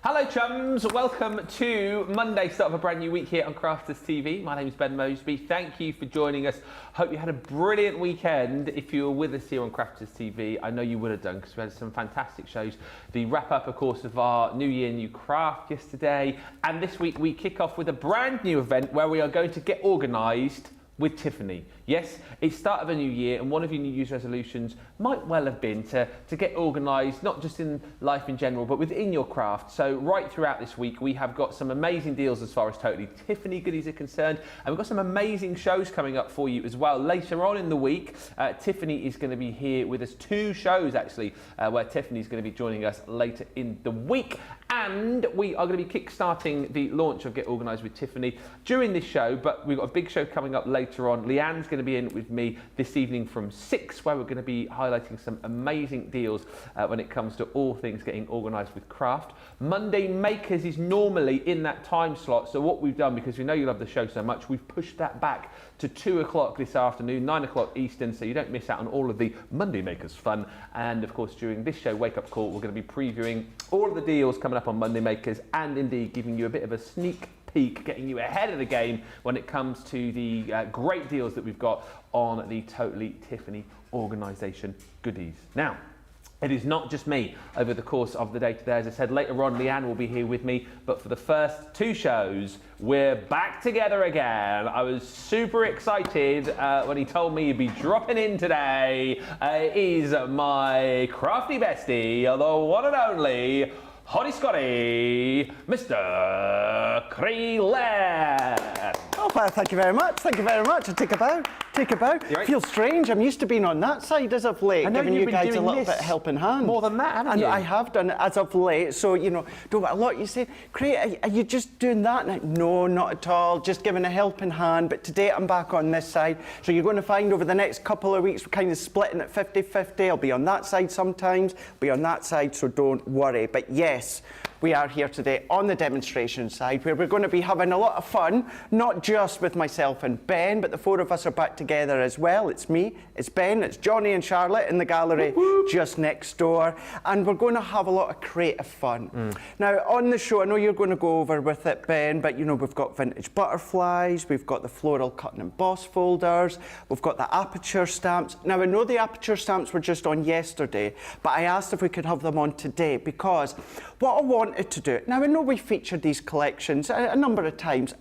Hello chums, welcome to Monday, start of a brand new week here on Crafters TV. My name is Ben Moseby, thank you for joining us. Hope you had a brilliant weekend. If you were with us here on Crafters TV, I know you would have done because we had some fantastic shows. The wrap up of course of our New Year, New Craft yesterday, and this week we kick off with a brand new event where we are going to get organised with Tiffany. Yes, it's start of a new year and one of your New Year's resolutions might well have been to get organised, not just in life in general, but within your craft. So right throughout this week, we have got some amazing deals as far as Totally Tiffany goodies are concerned, and we've got some amazing shows coming up for you as well. Later on in the week, Tiffany is going to be here with us, 2 shows actually, where Tiffany's going to be joining us later in the week. And we are going to be kick-starting the launch of Get Organised with Tiffany during this show, but we've got a big show coming up later on. Leanne's going to be in with me this evening from 6, where we're going to be highlighting some amazing deals when it comes to all things getting organised with craft. Monday Makers is normally in that time slot, so what we've done, because we know you love the show so much, we've pushed that back to 2 o'clock this afternoon, 9 o'clock Eastern, so you don't miss out on all of the Monday Makers fun. And of course, during this show, Wake Up Call, we're going to be previewing all of the deals coming up on Monday Makers, and indeed giving you a bit of a sneak peek, getting you ahead of the game when it comes to the great deals that we've got on the Totally Tiffany organisation goodies. Now, it is not just me over the course of the day today. As I said, later on, Leanne will be here with me. But for the first 2 shows, we're back together again. I was super excited when he told me he'd be dropping in today. Is my crafty bestie, the one and only Hottie Scotty, Mr. Craig Laird. Oh, well, thank you very much. Thank you very much. I'll take a bow. Take a bow. Right. Feels strange. I'm used to being on that side as of late, giving you guys a little bit of helping hand. More than that, haven't you? I have done it as of late. So, you know, don't a lot you say, Craig, are you just doing that? And no, not at all. Just giving a helping hand. But today I'm back on this side. So you're going to find over the next couple of weeks, we're kind of splitting it 50-50. I'll be on that side sometimes, be on that side, so don't worry. But yes, we are here today on the demonstration side, where we're going to be having a lot of fun, not just with myself and Ben, but the 4 of us are back together as well. It's me, it's Ben, it's Johnny and Charlotte in the gallery just next door, and we're going to have a lot of creative fun. Now, on the show, I know you're going to go over with it, Ben, but you know, we've got vintage butterflies, we've got the floral cut and emboss folders, we've got the Aperture stamps. Now, I know the Aperture stamps were just on yesterday, but I asked if we could have them on today, because what I wanted to do, now I know we featured these collections a number of times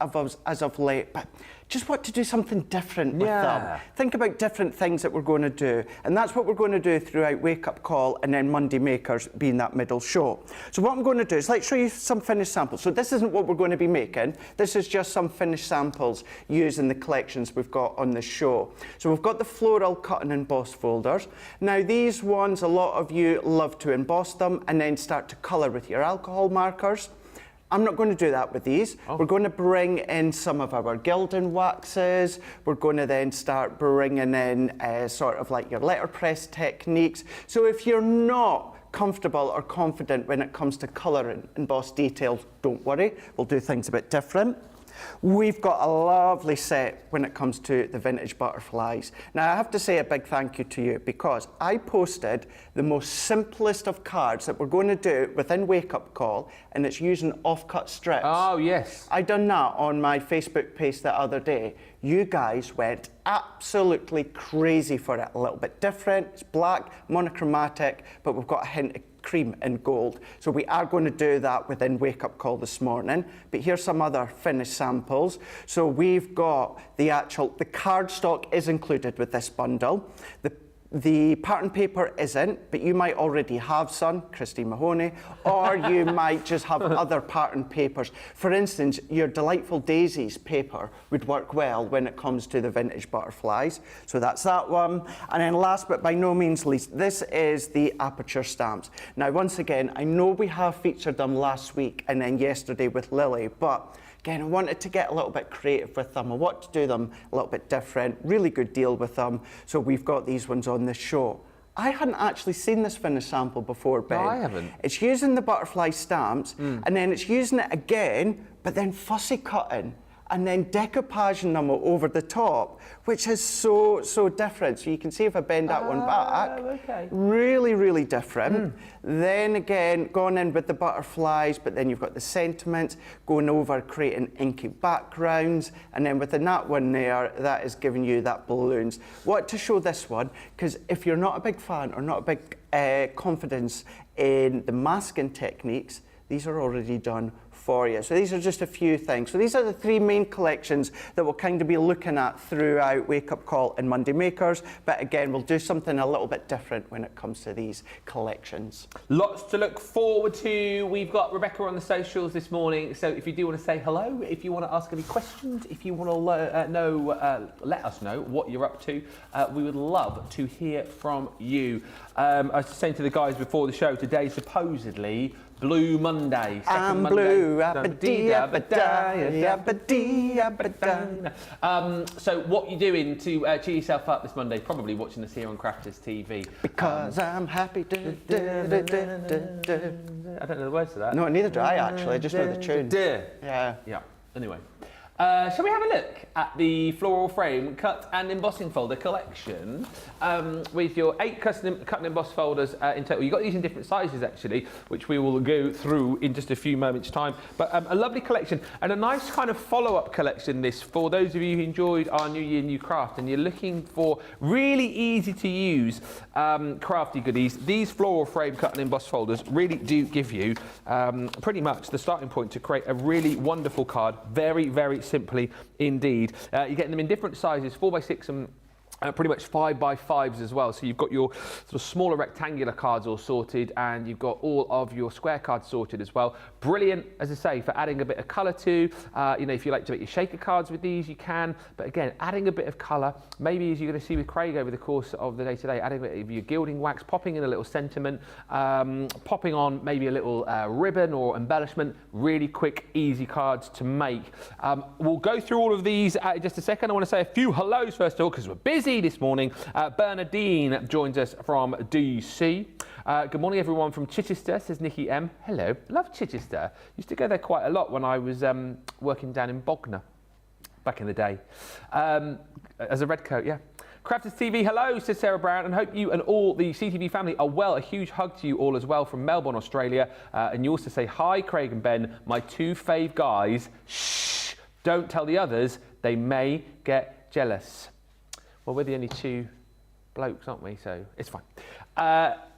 as of late, but just want to do something different with them. Think about different things that we're going to do, and that's what we're going to do throughout Wake Up Call and then Monday Makers being that middle show. So what I'm going to do is like show you some finished samples. So this isn't what we're going to be making, this is just some finished samples using the collections we've got on the show. So we've got the floral cut and emboss folders. Now these ones, a lot of you love to emboss them and then start to colour with your alcohol markers. I'm not going to do that with these. We're going to bring in some of our gilding waxes. We're going to then start bringing in sort of like your letterpress techniques. So if you're not comfortable or confident when it comes to colouring embossed details, don't worry, we'll do things a bit different. We've got a lovely set when it comes to the vintage butterflies. Now I have to say a big thank you to you, because I posted the most simplest of cards that we're going to do within Wake Up Call, and it's using offcut strips. Oh yes. I done that on my Facebook page the other day. You guys went absolutely crazy for it. A little bit different, it's black, monochromatic, but we've got a hint of cream and gold. So we are going to do that within Wake Up Call this morning. But here's some other finished samples. So we've got the cardstock is included with this bundle. The pattern paper isn't, but you might already have some, Christine Mahoney, or you might just have other pattern papers. For instance, your Delightful Daisies paper would work well when it comes to the vintage butterflies. So that's that one. And then last but by no means least, this is the Aperture stamps. Now, once again, I know we have featured them last week and then yesterday with Lily, but again, I wanted to get a little bit creative with them. I want to do them a little bit different. Really good deal with them. So we've got these ones on the show. I hadn't actually seen this finished sample before, Ben. No, I haven't. It's using the butterfly stamps, and then it's using it again, but then fussy cutting and then decoupaging them over the top, which is so different. So you can see if I bend that one back, okay. really, really different. Then again, gone in with the butterflies, but then you've got the sentiments, going over creating inky backgrounds, and then within that one there, that is giving you that balloons. What to show this one, because if you're not a big fan or not a big confidence in the masking techniques, these are already done for you. So these are just a few things. So these are the 3 main collections that we'll kind of be looking at throughout Wake Up Call and Monday Makers. But again, we'll do something a little bit different when it comes to these collections. Lots to look forward to. We've got Rebecca on the socials this morning. So if you do want to say hello, if you want to ask any questions, if you want to let us know what you're up to, we would love to hear from you. I was just saying to the guys before the show, today supposedly Blue Monday. I'm blue. So what are you doing to cheer yourself up this Monday? Probably watching us here on Crafters TV. Because I'm happy. I don't know the words to that. No, neither do I actually. I just know the tune. Yeah. Yeah. Anyway. Shall we have a look at the floral frame cut and embossing folder collection with your 8 custom cut and emboss folders in total. You've got these in different sizes actually, which we will go through in just a few moments time. But a lovely collection and a nice kind of follow-up collection this for those of you who enjoyed our New Year New Craft and you're looking for really easy to use crafty goodies. These floral frame cut and emboss folders really do give you pretty much the starting point to create a really wonderful card. Very, very simply indeed. You're getting them in different sizes, 4x6 and pretty much 5x5s as well. So you've got your sort of smaller rectangular cards all sorted and you've got all of your square cards sorted as well. Brilliant, as I say, for adding a bit of colour to. You know, if you like to make your shaker cards with these, you can. But again, adding a bit of colour, maybe as you're going to see with Craig over the course of the day today, adding a bit of your gilding wax, popping in a little sentiment, popping on maybe a little ribbon or embellishment. Really quick, easy cards to make. We'll go through all of these in just a second. I want to say a few hellos first of all, because we're busy this morning. Bernadine joins us from DC. Good morning everyone from Chichester, says Nikki M. Hello, love Chichester. Used to go there quite a lot when I was working down in Bognor back in the day. As a redcoat, yeah. Crafters TV, hello, says Sarah Brown, and hope you and all the CTV family are well. A huge hug to you all as well from Melbourne, Australia. And you also say, hi, Craig and Ben, my 2 fave guys. Shh, don't tell the others, they may get jealous. Well, we're the only 2 blokes, aren't we? So it's fine.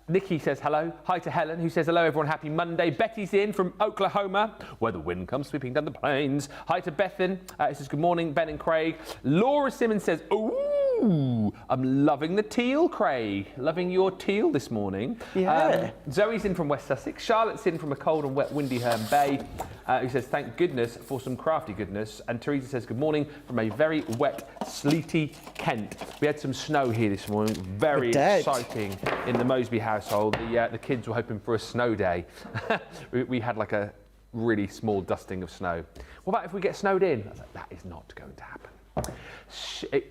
Nikki says hello. Hi to Helen, who says hello, everyone. Happy Monday. Betty's in from Oklahoma, where the wind comes sweeping down the plains. Hi to Bethan. It says good morning, Ben and Craig. Laura Simmons says, ooh, I'm loving the teal, Craig. Loving your teal this morning. Yeah. Zoe's in from West Sussex. Charlotte's in from a cold and wet windy Herne Bay, who says thank goodness for some crafty goodness. And Teresa says good morning from a very wet, sleety Kent. We had some snow here this morning. Very exciting in the Moseby household. The kids were hoping for a snow day. we had like a really small dusting of snow. What about if we get snowed in? I was like, that is not going to happen.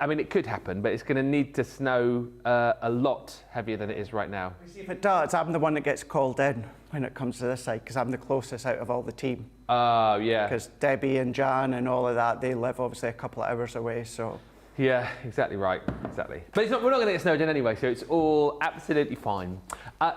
I mean, it could happen, but it's going to need to snow a lot heavier than it is right now. If it does, I'm the one that gets called in when it comes to this side because I'm the closest out of all the team. Oh, yeah. Because Debbie and Jan and all of that, they live obviously a couple of hours away, so... Yeah, exactly right, exactly. But we're not going to get snowed in anyway, so it's all absolutely fine.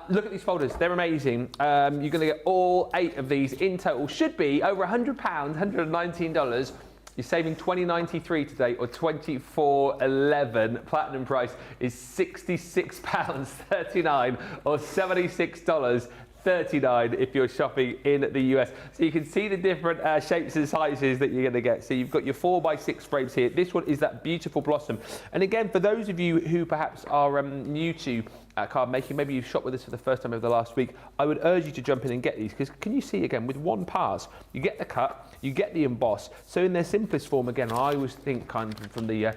Look at these folders, they're amazing. You're going to get all 8 of these in total. Should be over £100, $119. You're saving $20.93 today, or $24.11. Platinum price is £66.39, or $76.39 if you're shopping in the US. So you can see the different shapes and sizes that you're going to get. So you've got your 4x6 frames here. This one is that beautiful blossom. And again, for those of you who perhaps are new to card making, maybe you've shopped with us for the first time over the last week, I would urge you to jump in and get these, because can you see again, with one pass, you get the cut, you get the emboss. So in their simplest form, again, I always think kind of from the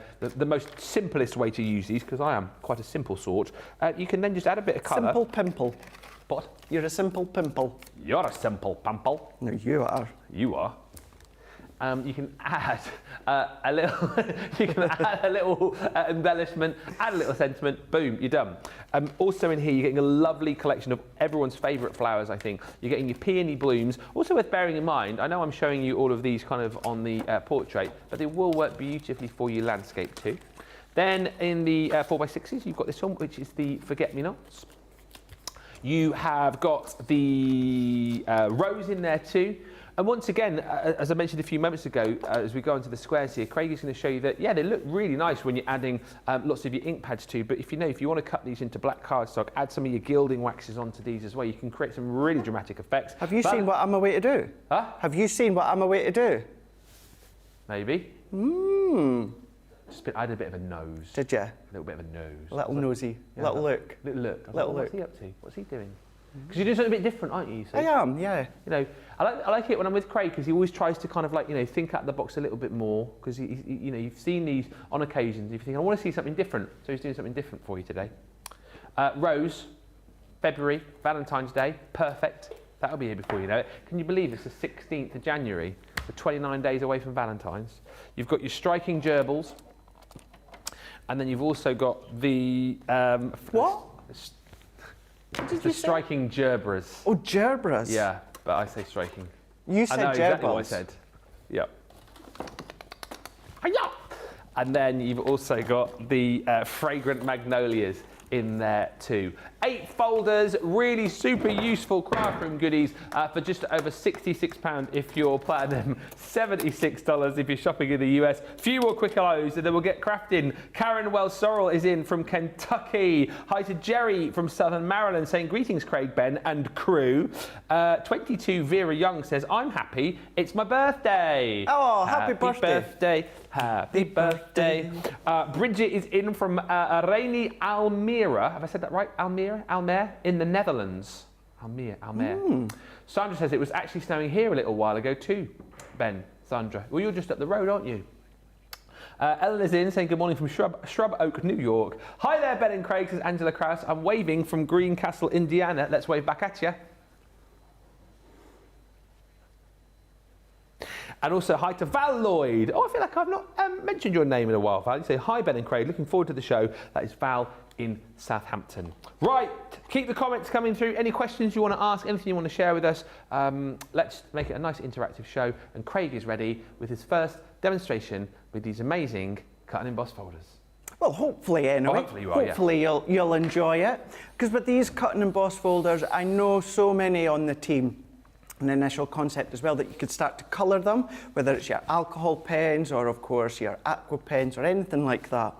most simplest way to use these, because I am quite a simple sort, you can then just add a bit of colour. Simple pimple. What? You're a simple pimple. You're a simple pimple. No, you are. You are. you can add a little, embellishment, add a little sentiment, boom, you're done. Also in here, you're getting a lovely collection of everyone's favourite flowers, I think. You're getting your peony blooms. Also worth bearing in mind, I know I'm showing you all of these kind of on the portrait, but they will work beautifully for your landscape too. Then in the 4x6s, you've got this one, which is the Forget-Me-Nots. You have got the rose in there too. And once again, as I mentioned a few moments ago, as we go into the squares here, Craig is going to show you that, yeah, they look really nice when you're adding lots of your ink pads too. But if you want to cut these into black cardstock, add some of your gilding waxes onto these as well. You can create some really dramatic effects. Have you seen what I'm away to do? Huh? Have you seen what I'm away to do? Maybe. Mmm. I had a bit of a nose. Did you? A little bit of a nose. Little nosy. Yeah, little look. Little look. Little look. What's he up to? What's he doing? Because you're doing something a bit different, aren't you? So, I am, yeah. You know, I like it when I'm with Craig because he always tries to kind of like, think out the box a little bit more because you've seen these on occasions. If you think I want to see something different, so he's doing something different for you today. Rose, February, Valentine's Day, perfect. That'll be here before you know it. Can you believe it's the 16th of January? We're 29 days away from Valentine's. You've got your striking gerbils, and then you've also got the what? The striking gerbras. Oh, gerbras. Yeah, but I say striking. You said gerbils. I know exactly what I said. Yep. Hi-ya! And then you've also got the fragrant magnolias in there too. 8 folders, really super useful craft room goodies for just over £66 if you're platinum, $76 if you're shopping in the US. Few more quick hellos and then we'll get crafting. Karen Wells Sorrell is in from Kentucky. Hi to Jerry from Southern Maryland saying greetings Craig, Ben and crew. 22 Vera Young says I'm happy, it's my birthday. Oh, happy birthday. Happy birthday. Bridget is in from rainy Almere. Have I said that right? Almere in the Netherlands. Almere. Sandra says it was actually snowing here a little while ago too, Ben. Sandra. Well, you're just up the road, aren't you? Ellen is in saying good morning from Shrub Oak, New York. Hi there, Ben and Craig, says Angela Krause. I'm waving from Greencastle, Indiana. Let's wave back at you. And also hi to Val Lloyd. Oh, I feel like I've not mentioned your name in a while, Val. You say hi, Ben and Craig. Looking forward to the show. That is Val in Southampton. Right, keep the comments coming through. Any questions you want to ask, anything you want to share with us, let's make it a nice interactive show. And Craig is ready with his first demonstration with these amazing cut and emboss folders. Well, hopefully anyway. Oh, hopefully you are, hopefully you'll enjoy it. Because with these cut and emboss folders, I know so many on the team, an initial concept as well, that you could start to colour them, whether it's your alcohol pens or of course your aqua pens or anything like that.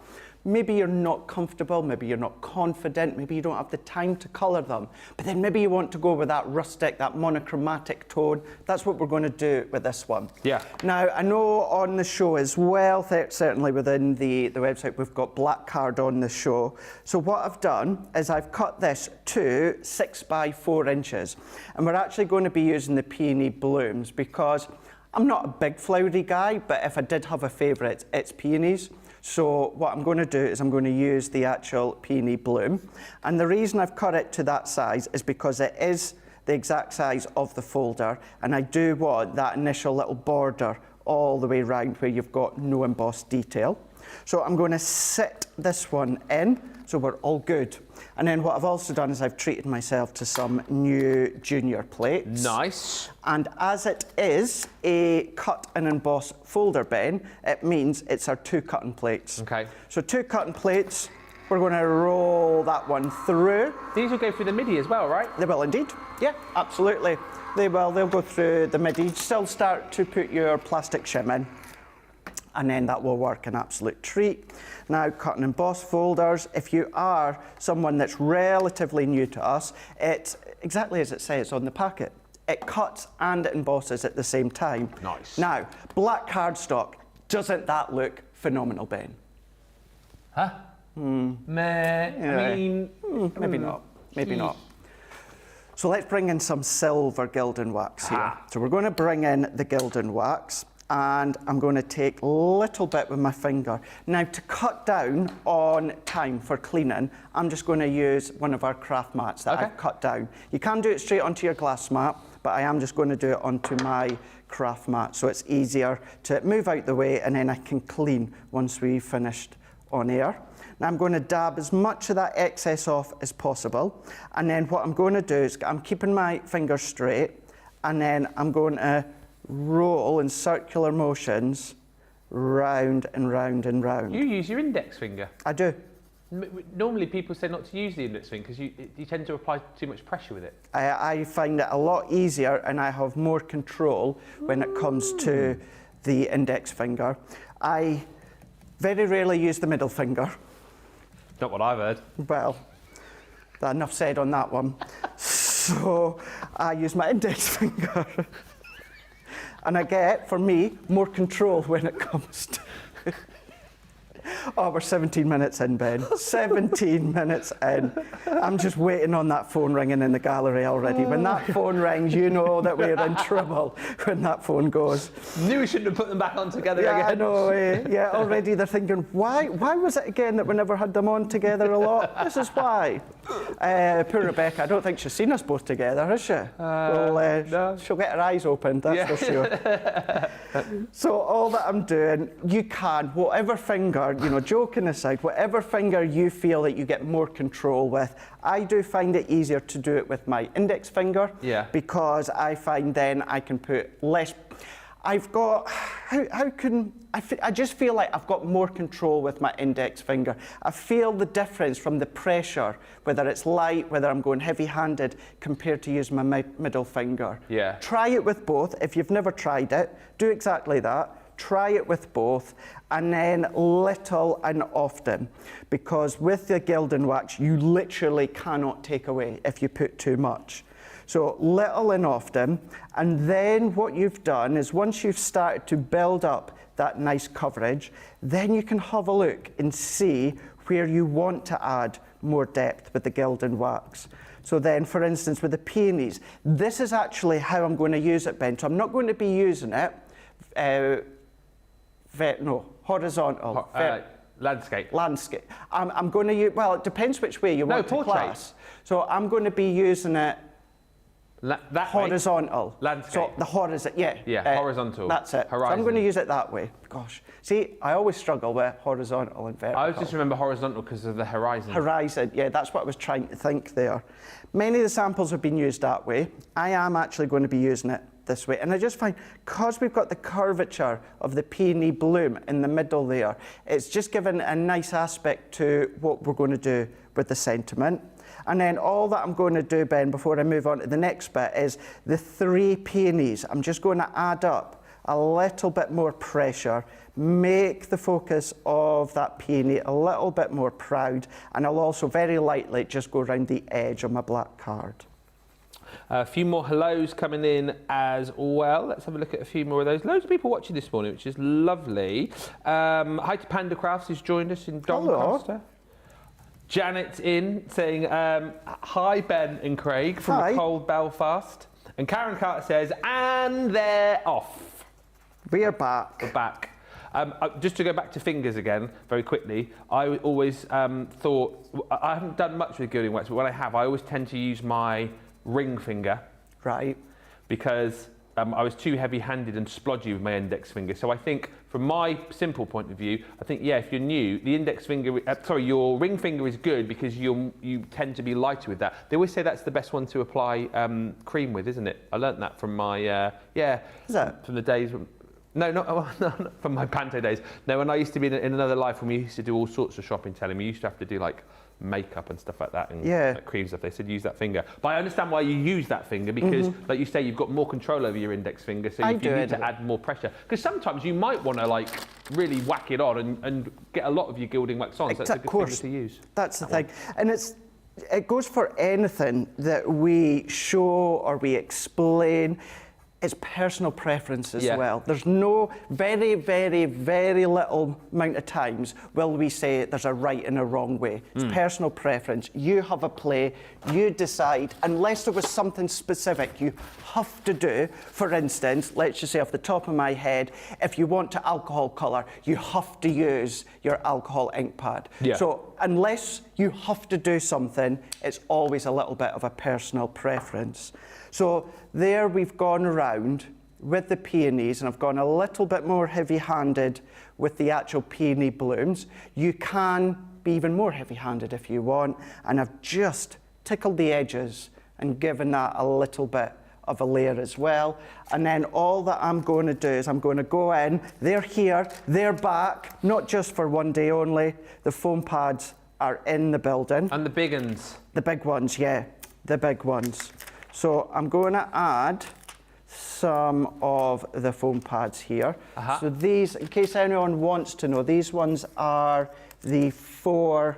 Maybe you're not comfortable, maybe you're not confident, maybe you don't have the time to colour them, but then maybe you want to go with that rustic, that monochromatic tone. That's what we're going to do with this one. Yeah. Now, I know on the show as well, certainly within the website, we've got black card on the show. So what I've done is I've cut this to 6 by 4 inches, and we're actually going to be using the peony blooms because I'm not a big flowery guy, but if I did have a favourite, it's peonies. So what I'm going to do is I'm going to use the actual peony bloom. And the reason I've cut it to that size is because it is the exact size of the folder, and I do want that initial little border all the way around where you've got no embossed detail. So I'm going to sit this one in, so we're all good. And then what I've also done is I've treated myself to some new junior plates. Nice. And as it is a cut and emboss folder, Ben, it means it's our 2 cutting plates. Okay. So 2 cutting plates, we're going to roll that one through. These will go through the MIDI as well, right? They will indeed. Yeah, absolutely. They will. They'll go through the MIDI. Still start to put your plastic shim in, and then that will work an absolute treat. Now, cut and emboss folders, if you are someone that's relatively new to us, it's exactly as it says on the packet. It cuts and it embosses at the same time. Nice. Now, black cardstock, doesn't that look phenomenal, Ben? Huh? Meh. I mean, maybe not. Maybe not. So let's bring in some silver Gilding Wax here. So we're going to bring in the Gilding Wax, and I'm going to take a little bit with my finger. Now, to cut down on time for cleaning, I'm just going to use one of our craft mats that I've cut down. You can do it straight onto your glass mat, but I am just going to do it onto my craft mat, so it's easier to move out the way, and then I can clean once we've finished on air. Now I'm going to dab as much of that excess off as possible, and then what I'm going to do is I'm keeping my fingers straight, and then I'm going to roll in circular motions round and round and round. You use your index finger. I do. Normally people say not to use the index finger because you tend to apply too much pressure with it. I find it a lot easier, and I have more control when it comes to the index finger. I very rarely use the middle finger. Not what I've heard. Well, enough said on that one. So I use my index finger. And I get, for me, more control when it comes to... Oh, we're 17 minutes in, Ben. 17 minutes in. I'm just waiting on that phone ringing in the gallery already. When that phone rings, you know that we're in trouble when that phone goes. Knew we shouldn't have put them back on together again. I know. Yeah, already they're thinking, why was it again that we never had them on together a lot? This is why. Poor Rebecca, I don't think she's seen us both together, has she? No. She'll get her eyes opened, that's for sure. So all that I'm doing, you can, whatever finger, you know, joking aside, whatever finger you feel that you get more control with. I do find it easier to do it with my index finger, because I find then I can put less. I've got, I just feel like I've got more control with my index finger. I feel the difference from the pressure, whether it's light, whether I'm going heavy-handed, compared to using my middle finger. Yeah. Try it with both. If you've never tried it, do exactly that. Try it with both, and then little and often, because with the Gilding Wax, you literally cannot take away if you put too much. So little and often, and then what you've done is once you've started to build up that nice coverage, then you can have a look and see where you want to add more depth with the Gilding Wax. So then, for instance, with the peonies, this is actually how I'm going to use it, Ben. So I'm not going to be using it horizontal. Landscape. Landscape. I'm going to use, well, it depends which way you want to class. So I'm going to be using it that horizontal. Way. Landscape. So the horizontal, horizontal. That's it. Horizon. So I'm going to use it that way. Gosh, see, I always struggle with horizontal and vertical. I always just remember horizontal because of the horizon. Horizon, yeah, that's what I was trying to think there. Many of the samples have been used that way. I am actually going to be using it this way, and I just find, because we've got the curvature of the peony bloom in the middle there, it's just given a nice aspect to what we're going to do with the sentiment. And then all that I'm going to do, Ben, before I move on to the next bit, is the 3 peonies. I'm just going to add up a little bit more pressure, make the focus of that peony a little bit more proud, and I'll also very lightly just go around the edge of my black card. A few more hellos coming in as well. Let's have a look at a few more of those. Loads of people watching this morning, which is lovely. Hi to Panda Crafts, who's joined us in Doncaster. Janet's in saying, hi Ben and Craig from a cold Belfast. And Karen Carter says, and they're off. We're back. We're back. Just to go back to fingers again, very quickly, I always thought, I haven't done much with Gilding Wax, but when I have, I always tend to use my ring finger. Right. Because I was too heavy-handed and splodgy with my index finger. So I think, from my simple point of view, I think, yeah, if you're new, the index finger, your ring finger is good because you tend to be lighter with that. They always say that's the best one to apply cream with, isn't it? I learnt that from my, Is that? From the days when, not from my Panto days. No, when I used to be in another life, when we used to do all sorts of shopping telling, we used to have to do like makeup and stuff like that, and like cream stuff. They said use that finger, but I understand why you use that finger because, like you say, you've got more control over your index finger. So if you need to add more pressure, because sometimes you might want to like really whack it on and get a lot of your Gilding Wax on. So that's a good finger to use. That's the thing, and it goes for anything that we show or we explain. It's personal preference as well. There's no very, very, very little amount of times will we say there's a right and a wrong way. It's personal preference. You have a play, you decide, unless there was something specific you have to do. For instance, let's just say off the top of my head, if you want to alcohol colour, you have to use your alcohol ink pad. So unless you have to do something, it's always a little bit of a personal preference. So there we've gone around with the peonies, and I've gone a little bit more heavy-handed with the actual peony blooms. You can be even more heavy-handed if you want, and I've just tickled the edges and given that a little bit of a layer as well. And then all that I'm going to do is I'm going to go in, they're here, they're back, not just for one day only. The foam pads are in the building. And the big ones? The big ones, yeah, the big ones. So I'm going to add some of the foam pads here. So these, in case anyone wants to know, these ones are the 4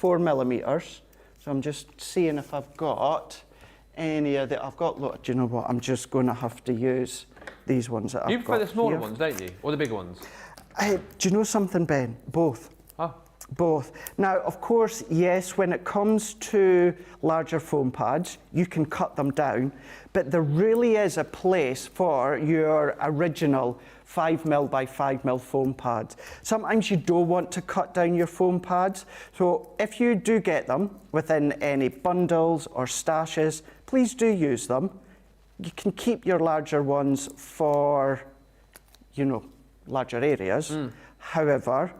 millimeters. So I'm just seeing if I've got any of the, look, do you know what, I'm just going to have to use these ones that I've got. You prefer the smaller here. ones, don't you? Or the bigger ones? Do you know something, Ben? Both. Oh. Both. Now, of course, yes, when it comes to larger foam pads, you can cut them down, but there really is a place for your original 5mm by 5mm foam pads. Sometimes you don't want to cut down your foam pads, so if you do get them within any bundles or stashes, please do use them. You can keep your larger ones for, you know, larger areas. However,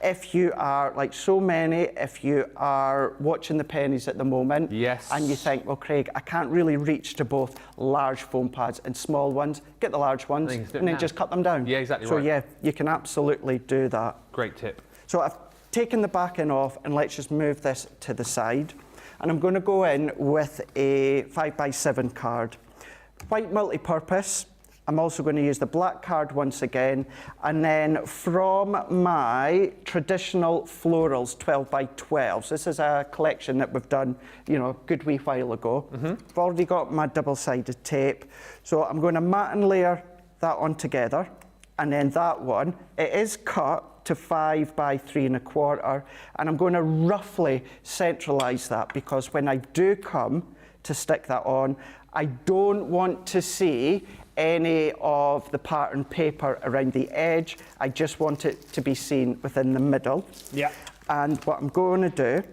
if you are, like so many, if you are watching the pennies at the moment, yes, and you think, well, Craig, I can't really reach to both large foam pads and small ones, get the large ones and then just cut them down. Yeah, exactly so right. yeah, you can absolutely do that. Great tip. So I've taken the backing off, and let's just move this to the side. And I'm going to go in with a 5x7 card. White multi-purpose. I'm also going to use the black card once again, and then from my traditional Florals 12x12s. This is a collection that we've done, you know, a good wee while ago. I've already got my double-sided tape, so I'm going to mat and layer that on together, and then that one, it is cut to 5 by 3 1/4, and I'm going to roughly centralise that, because when I do come to stick that on, I don't want to see any of the pattern paper around the edge. I just want it to be seen within the middle. Yeah. And what I'm going to do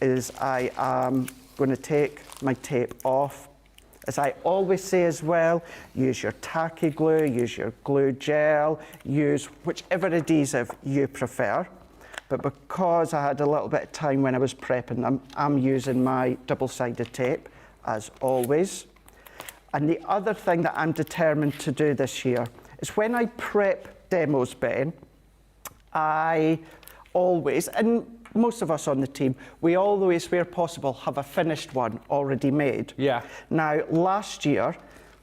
is I am going to take my tape off. As I always say as well, use your tacky glue, use your glue gel, use whichever adhesive you prefer. But because I had a little bit of time when I was prepping them, I'm using my double-sided tape, as always. And the other thing that I'm determined to do this year is when I prep demos, Ben, I always, and most of us on the team, we always, where possible, have a finished one already made. Yeah. Now, last year,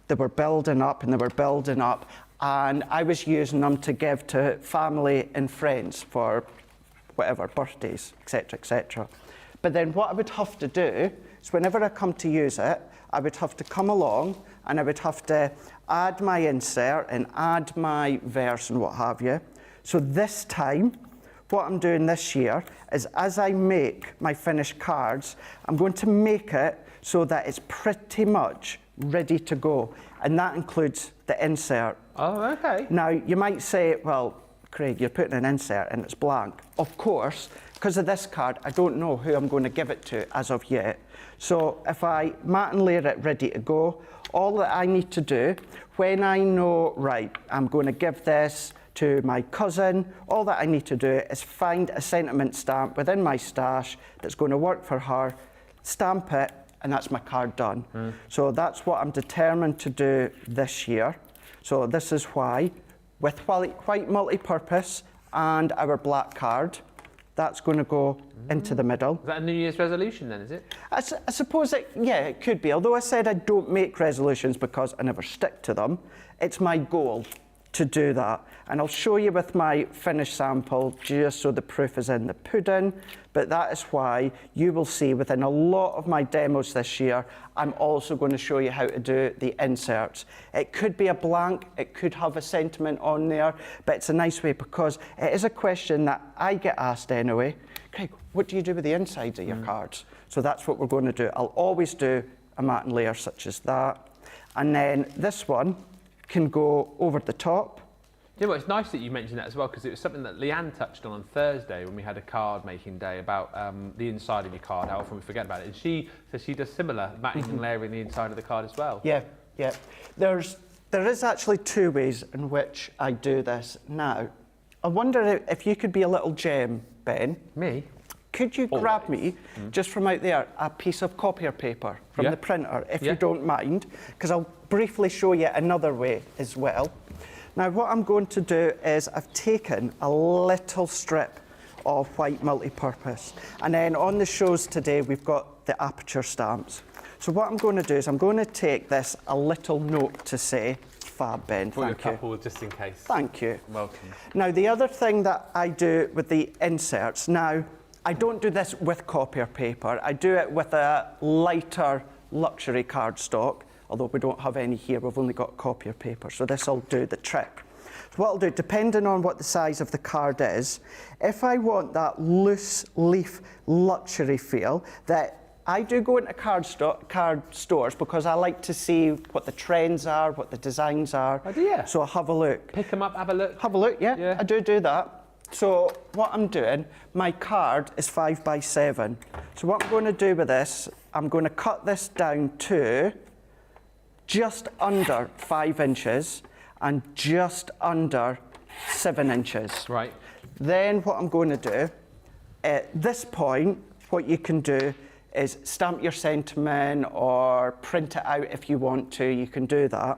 they were building up and they were building up, and I was using them to give to family and friends for whatever, birthdays, etc., etc. But then what I would have to do is whenever I come to use it, I would have to come along and I would have to add my insert and add my verse and what have you. So this time, what I'm doing this year is as I make my finished cards, I'm going to make it so that it's pretty much ready to go. And that includes the insert. Oh, okay. Now, you might say, well, Craig, you're putting an insert and it's blank. Of course, because of this card, I don't know who I'm going to give it to as of yet. So if I mat and layer it ready to go, all that I need to do, when I know, right, I'm going to give this to my cousin, all that I need to do is find a sentiment stamp within my stash that's going to work for her, stamp it, and that's my card done. So that's what I'm determined to do this year. So this is why, with white multi-purpose and our black card, that's going to go into the middle. Is that a New Year's resolution then, is it? I suppose, yeah, it could be. Although I said I don't make resolutions because I never stick to them, it's my goal to do that. And I'll show you with my finished sample just so the proof is in the pudding. But that is why you will see within a lot of my demos this year, I'm also going to show you how to do the inserts. It could be a blank, it could have a sentiment on there, but it's a nice way because it is a question that I get asked anyway. Craig, what do you do with the insides of your cards? So that's what we're going to do. I'll always do a mat and layer such as that. And then this one can go over the top. You know, it's nice that you mentioned that as well, because it was something that Leanne touched on Thursday when we had a card making day about the inside of your card, how often we forget about it. And she says she does similar matting and layering the inside of the card as well. Yeah, yeah. There is actually two ways in which I do this. Now, I wonder if you could be a little gem, Ben. Me? Could you grab me, just from out there, a piece of copier paper from the printer, if you don't mind, because I'll briefly show you another way as well. Now, what I'm going to do is I've taken a little strip of white multi-purpose, and then on the shows today, we've got the Aperture stamps. So what I'm going to do is I'm going to take this a little note to say, fab, Ben, Brought thank you you. a couple just in case. Thank you. Welcome. Now, the other thing that I do with the inserts, now, I don't do this with copier paper. I do it with a lighter luxury cardstock, although we don't have any here, we've only got copier paper, so this will do the trick. So what I'll do, depending on what the size of the card is, if I want that loose leaf luxury feel, that I do go into card stores because I like to see what the trends are, what the designs are. Oh, do you? So I'll have a look. Pick them up, have a look. Have a look, yeah. Yeah. I do that. So what I'm doing, my card is 5 by 7. So what I'm going to do with this, I'm going to cut this down to just under 5 inches and just under 7 inches. Right. Then what I'm going to do, at this point, what you can do is stamp your sentiment or print it out if you want to, you can do that.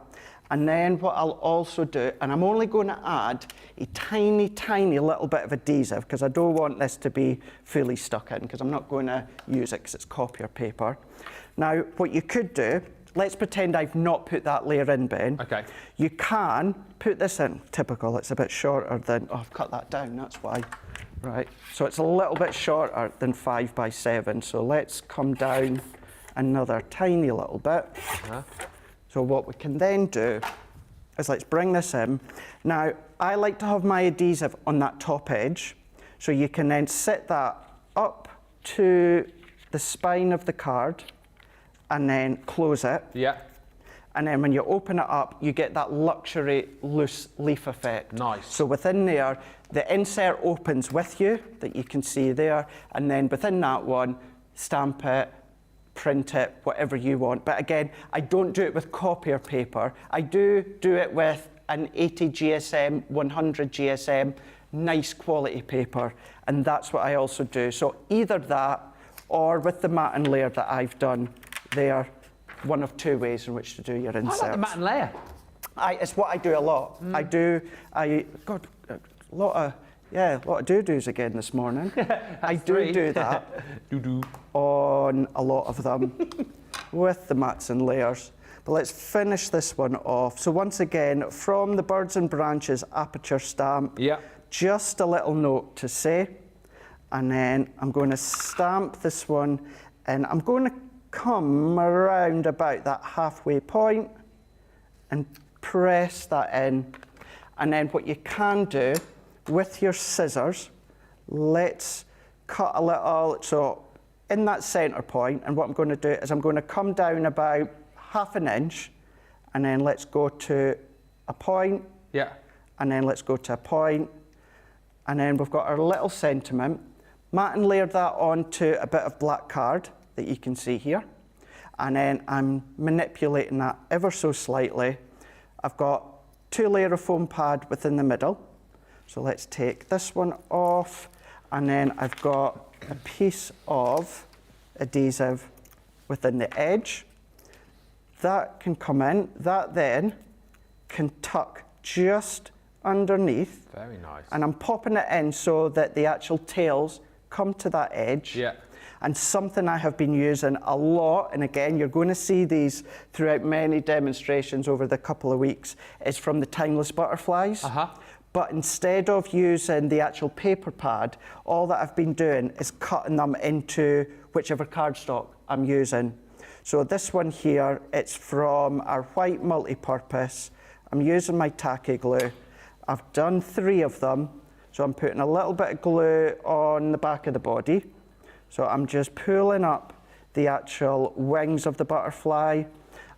And then what I'll also do, and I'm only going to add a tiny, tiny little bit of adhesive because I don't want this to be fully stuck in because I'm not going to use it because it's copier paper. Now, what you could do, let's pretend I've not put that layer in, Ben. Okay. You can put this in. Typical, it's a bit shorter than, oh, I've cut that down, that's why. Right, so it's a little bit shorter than 5 by 7. So let's come down another tiny little bit. So what we can then do is let's bring this in. Now, I like to have my adhesive on that top edge. So you can then set that up to the spine of the card and then close it. Yeah. And then when you open it up, you get that luxury loose leaf effect. Nice. So within there, the insert opens with you, that you can see there, and then within that one, stamp it, print it, whatever you want. But again, I don't do it with copier paper. I do it with an 80 GSM, 100 GSM, nice quality paper, and that's what I also do. So either that, or with the matte and layer that I've done there, one of two ways in which to do your inserts. I like the matte and layer. It's what I do a lot. God, a lot of doo-doos again this morning. I do that Doo-doo. on a lot of them with the mats and layers. But let's finish this one off. So once again, from the Birds and Branches Aperture stamp, just a little note to say, and then I'm going to stamp this one, and I'm going to come around about that halfway point and press that in. And then what you can do with your scissors, let's cut a little, so in that center point, and what I'm going to do is I'm going to come down about ½ an inch, and then let's go to a point, and then let's go to a point, and then we've got our little sentiment. Matte and layer that onto a bit of black card that you can see here, and then I'm manipulating that ever so slightly. I've got 2 layers of foam pad within the middle, so let's take this one off, and then I've got a piece of adhesive within the edge. That can come in, that then can tuck just underneath. Very nice. And I'm popping it in so that the actual tails come to that edge. And something I have been using a lot, and again, you're going to see these throughout many demonstrations over the couple of weeks, is from the Timeless Butterflies. But instead of using the actual paper pad, all that I've been doing is cutting them into whichever cardstock I'm using. So this one here, it's from our white multi-purpose. I'm using my tacky glue. I've done 3 of them. So I'm putting a little bit of glue on the back of the body. So I'm just pulling up the actual wings of the butterfly,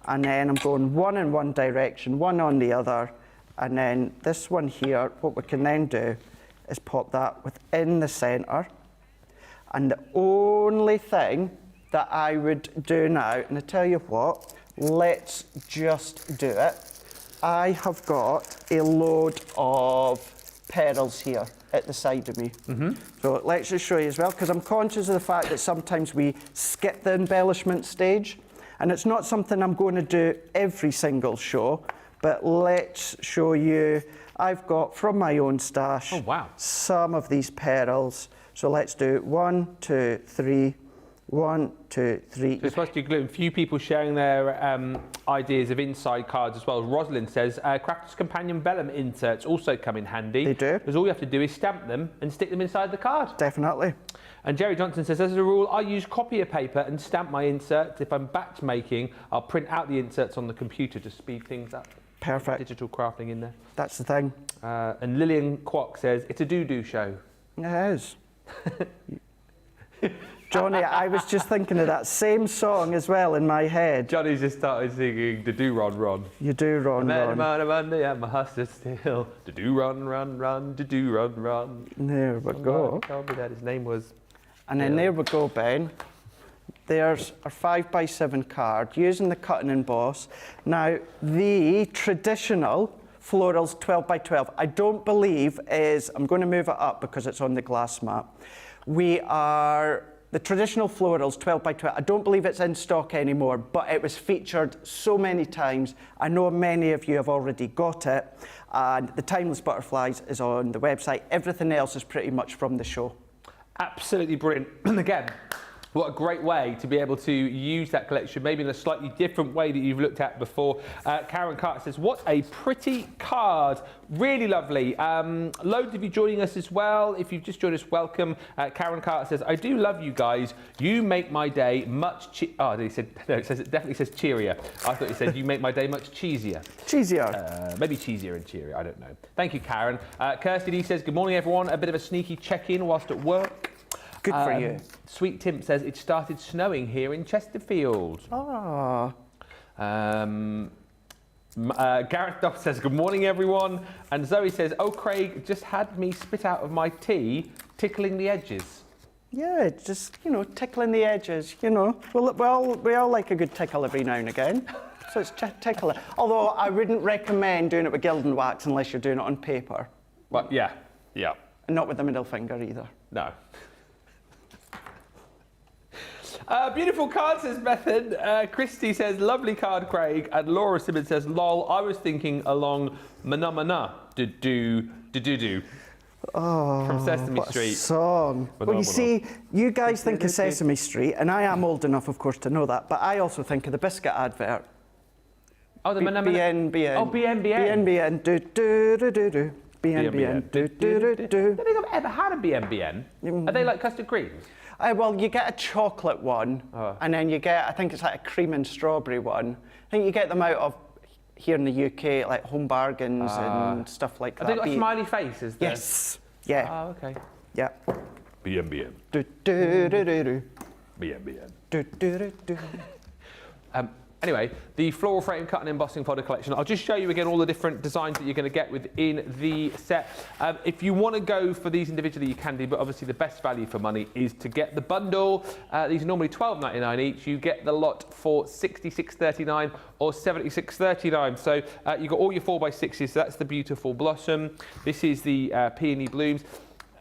and then I'm going one in one direction, one on the other, And then this one here, what we can then do is pop that within the centre. And the only thing that I would do now, and I tell you what, let's just do it. I have got a load of petals here at the side of me. So let's just show you as well, because I'm conscious of the fact that sometimes we skip the embellishment stage, and it's not something I'm going to do every single show, but let's show you. I've got from my own stash some of these petals. So let's do 1, 2, 3, 1, 2, 3. So it's supposed to glue. A few people sharing their ideas of inside cards as well. Rosalind says, Crafter's Companion vellum inserts also come in handy. They do. Because all you have to do is stamp them and stick them inside the card. Definitely. And Jerry Johnson says, as a rule, I use copier paper and stamp my inserts. If I'm batch making, I'll print out the inserts on the computer to speed things up. Perfect. Digital crafting in there. That's the thing. And Lillian Kwok says, it's a doo-doo show. It is. Johnny, I was just thinking of that same song as well in my head. Johnny just started singing the do run run. You do run, I met run. him on a Monday and my heart stood still. The do run run run, the do run run. There we go. Told me that his name was. And then there we go, Ben. There's our 5x7 card using the cut and emboss. Now, the traditional Floral's 12x12, I don't believe is, I'm going to move it up because it's on the glass mat. The traditional Floral's 12x12, I don't believe it's in stock anymore, but it was featured so many times. I know many of you have already got it. And the Timeless Butterflies is on the website. Everything else is pretty much from the show. Absolutely brilliant. And again, what a great way to be able to use that collection, maybe in a slightly different way that you've looked at before. Karen Carter says, what a pretty card. Really lovely. Loads of you joining us as well. If you've just joined us, welcome. Karen Carter says, I do love you guys. You make my day much it definitely says cheerier. I thought he said, you make my day much cheesier. Cheesier. Maybe cheesier and cheerier, I don't know. Thank you, Karen. Kirsty D says, good morning, everyone. A bit of a sneaky check-in whilst at work. Good for you. Sweet Tim says it started snowing here in Chesterfield. Ah. Gareth Duff says, good morning, everyone. And Zoe says, oh, Craig just had me spit out of my tea, tickling the edges. Yeah, just, tickling the edges, Well, we all like a good tickle every now and again. So it's tickle it. Although I wouldn't recommend doing it with Gilding Wax unless you're doing it on paper. Well, yeah. And not with the middle finger either. No. Beautiful card, says Bethan. Christy says, lovely card, Craig. And Laura Simmons says, lol, I was thinking along Mana do. Oh, from Sesame what Street. A song. Well, you see, you guys think of Sesame Street, and I am old enough, of course, to know that, but I also think of the biscuit advert. Oh, the Mana BN. Oh, BN. BN, do, do, do, do, do. BN, do, do, do, do. I don't think I've ever had a BN. Are they like custard creams? Well, you get a chocolate one, and then you get, I think it's like a cream and strawberry one. I think you get them out of, here in the UK, like Home Bargains and stuff like that. Have they got a smiley face? Yes. Yeah. Oh, okay. Yeah. BN. Do, do, do, do, do. BN. Do, do, do, do. Anyway, the floral frame cut and embossing folder collection. I'll just show you again all the different designs that you're going to get within the set. If you want to go for these individually, you can do, but obviously the best value for money is to get the bundle. These are normally $12.99 each. You get the lot for $66.39 or $76.39. So you've got all your 4x6s. So that's the beautiful blossom. This is the peony blooms.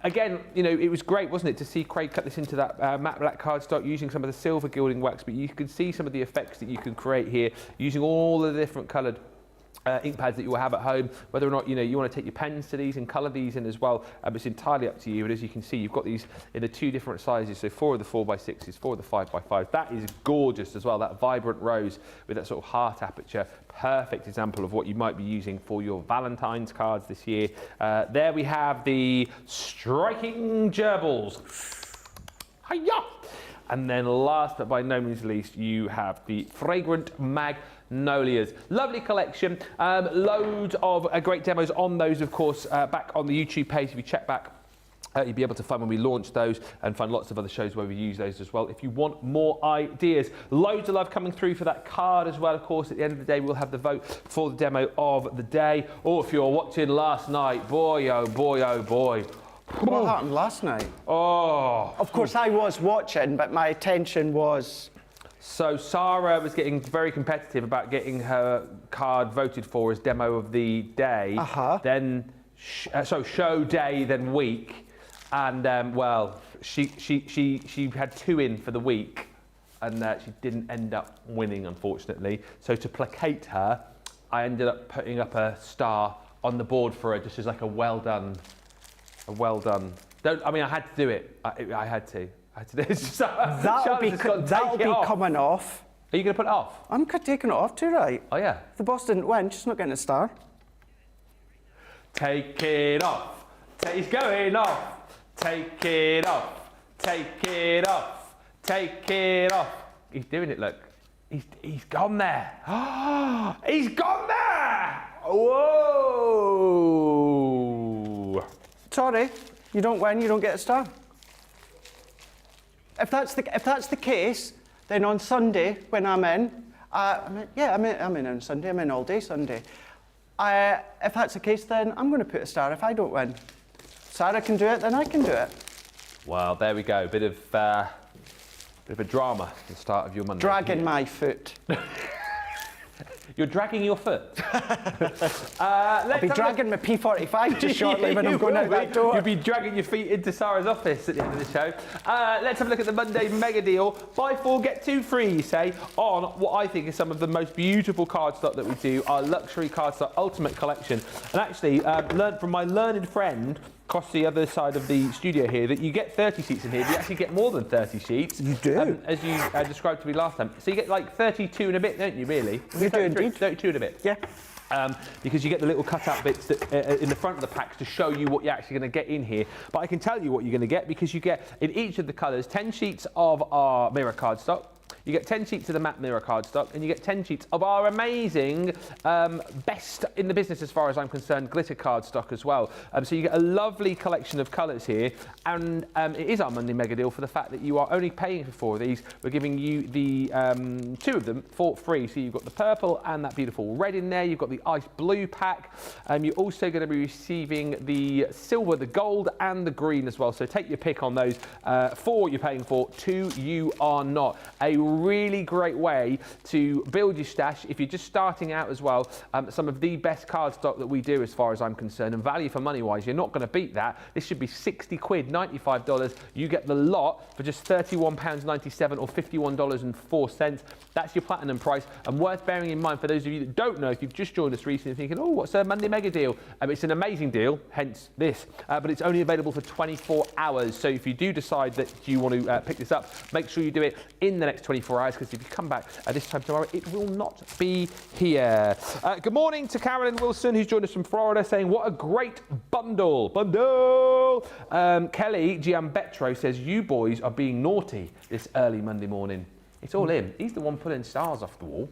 Again, it was great, wasn't it, to see Craig cut this into that matte black cardstock using some of the silver gilding wax, but you can see some of the effects that you can create here using all the different coloured ink pads that you will have at home, whether or not you want to take your pens to these and colour these in as well. It's entirely up to you, but as you can see, you've got these in the 2 different sizes, so 4 of the 4x6s, 4 of the 5x5s. That is gorgeous as well, that vibrant rose with that sort of heart aperture. Perfect example of what you might be using for your Valentine's cards this year. There we have the striking gerbils. Hiya! And then last but by no means least, you have the fragrant magnolias. Lovely collection. Loads of great demos on those, of course, back on the YouTube page if you check back You'll be able to find when we launch those and find lots of other shows where we use those as well. If you want more ideas, loads of love coming through for that card as well. Of course, at the end of the day, we'll have the vote for the demo of the day. Or if you're watching last night, boy, oh boy, oh boy. What happened last night? Oh. Of course, I was watching, but my attention was... So Sarah was getting very competitive about getting her card voted for as demo of the day. Then, show day, then week. And well, she had 2 in for the week, and she didn't end up winning, unfortunately. So to placate her, I ended up putting up a star on the board for her, just as like a well done, I mean, I had to do it. I had to do it. So, that'll be coming off. Are you going to put it off? I'm taking it off too, right? Oh yeah. If the boss didn't win, she's not getting a star. Take it off. It's going off. Take it off, take it off, take it off. He's doing it, look. He's gone there. He's gone there! Whoa! Sorry, you don't win, you don't get a star. If that's the case, then on Sunday when I'm in, I'm in on Sunday. I'm in all day Sunday. If that's the case, then I'm going to put a star if I don't win. Sarah can do it, then I can do it. Well, there we go. Bit of a drama at the start of your Monday. Dragging my foot. You're dragging your foot. I'll be dragging my P45 just shortly when I'm going out that door. You'll be dragging your feet into Sarah's office at the end of the show. Let's have a look at the Monday mega deal. Buy 4, get 2 free, you say, on what I think is some of the most beautiful cardstock that we do, our luxury cardstock ultimate collection. And actually, learned from my learned friend across the other side of the studio here that you get 30 sheets in here, but you actually get more than 30 sheets. You do. As you described to me last time. So you get like 32 and a bit, don't you, really? You do indeed. 32 and a bit. Yeah. Because you get the little cut-out bits that, in the front of the packs to show you what you're actually going to get in here. But I can tell you what you're going to get because you get, in each of the colours, 10 sheets of our mirror cardstock. You get 10 sheets of the matte mirror cardstock, and you get 10 sheets of our amazing, best in the business as far as I'm concerned, glitter cardstock as well. So you get a lovely collection of colours here, and it is our Monday mega deal for the fact that you are only paying for 4 of these. We're giving you the 2 of them for free. So you've got the purple and that beautiful red in there. You've got the ice blue pack. You're also going to be receiving the silver, the gold, and the green as well. So take your pick on those. 4 you're paying for, 2 you are not. A really great way to build your stash if you're just starting out as well. Some of the best cardstock that we do as far as I'm concerned, and value for money wise, you're not going to beat that. This should be 60 quid, $95. You get the lot for just £31.97 or $51.04. That's your platinum price, and worth bearing in mind for those of you that don't know, if you've just joined us recently thinking, oh, what's a Monday mega deal? It's an amazing deal, hence this, but it's only available for 24 hours. So if you do decide that you want to pick this up, make sure you do it in the next 24 hours, because if you come back at this time tomorrow, it will not be here. Good morning to Carolyn Wilson, who's joined us from Florida, saying, what a great bundle. Kelly Giambetro says, you boys are being naughty this early Monday morning. It's all him. He's the one pulling stars off the wall.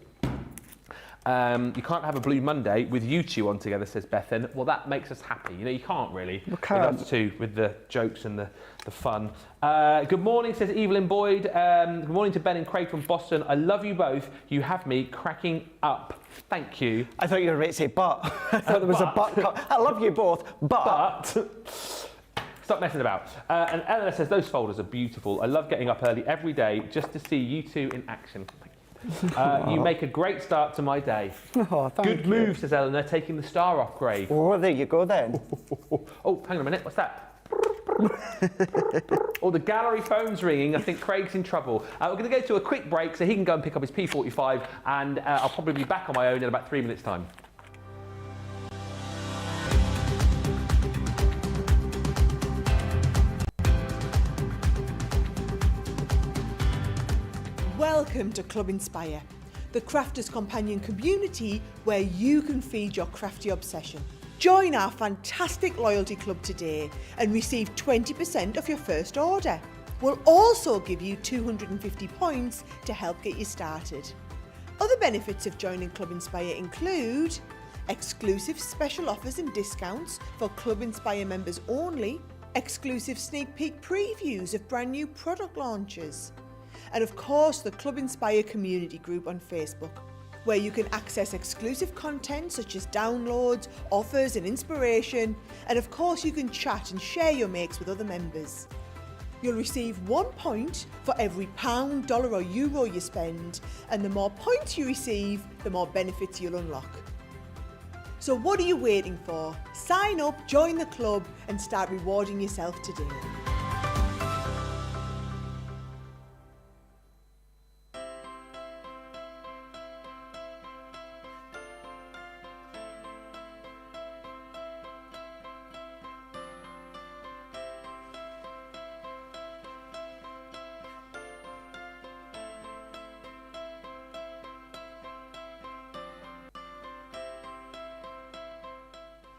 You can't have a Blue Monday with you two on together, says Bethan. Well, that makes us happy. You know, you can't really. You can't. With us two, with the jokes and the fun. Good morning, says Evelyn Boyd. Good morning to Ben and Craig from Boston. I love you both. You have me cracking up. Thank you. I thought you were ready to say but. I thought there was a but. I love you both, but... Stop messing about. And Eleanor says, those folders are beautiful. I love getting up early every day just to see you two in action. You make a great start to my day. Oh, thank you. Good move, says Eleanor, taking the star off, Craig. Oh, there you go then. Oh, hang on a minute, what's that? Oh, the gallery phone's ringing. I think Craig's in trouble. We're going to go to a quick break so he can go and pick up his P45, and I'll probably be back on my own in about 3 minutes' time. Welcome to Club Inspire, the crafters' companion community where you can feed your crafty obsession. Join our fantastic loyalty club today and receive 20% off your first order. We'll also give you 250 points to help get you started. Other benefits of joining Club Inspire include exclusive special offers and discounts for Club Inspire members only, exclusive sneak peek previews of brand new product launches, and of course the Club Inspire community group on Facebook, where you can access exclusive content such as downloads, offers and inspiration, and of course you can chat and share your makes with other members. You'll receive 1 point for every pound, dollar or euro you spend, and the more points you receive, the more benefits you'll unlock. So what are you waiting for? Sign up, join the club and start rewarding yourself today.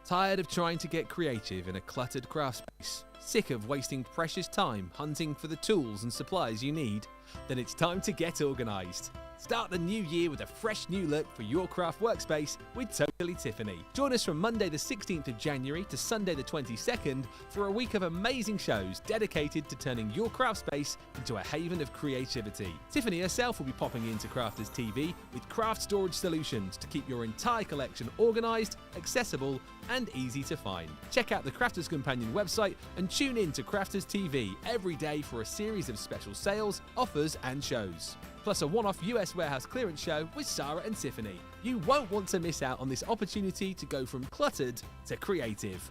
Tired of trying to get creative in a cluttered craft space? Sick of wasting precious time hunting for the tools and supplies you need? Then it's time to get organised. Start the new year with a fresh new look for your craft workspace with Totally Tiffany. Join us from Monday the 16th of January to Sunday the 22nd for a week of amazing shows dedicated to turning your craft space into a haven of creativity. Tiffany herself will be popping into Crafters TV with craft storage solutions to keep your entire collection organised, accessible and easy to find. Check out the Crafters Companion website and tune in to Crafters TV every day for a series of special sales, offers and shows. Plus a one-off US warehouse clearance show with Sarah and Tiffany. You won't want to miss out on this opportunity to go from cluttered to creative.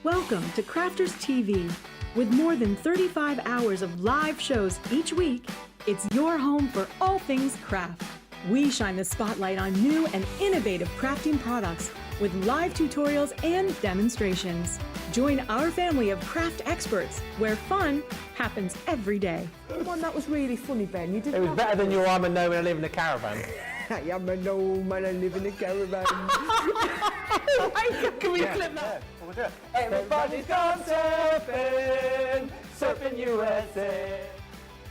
Welcome to Crafters TV. With more than 35 hours of live shows each week, it's your home for all things craft. We shine the spotlight on new and innovative crafting products with live tutorials and demonstrations. Join our family of craft experts where fun happens every day. One that was really funny, Ben. You did. It was better than your I'm a gnome and I live in a caravan. I am a gnome and I live in a caravan. Can we clip that? We'll do it. Everybody's gone surfing, surfing USA.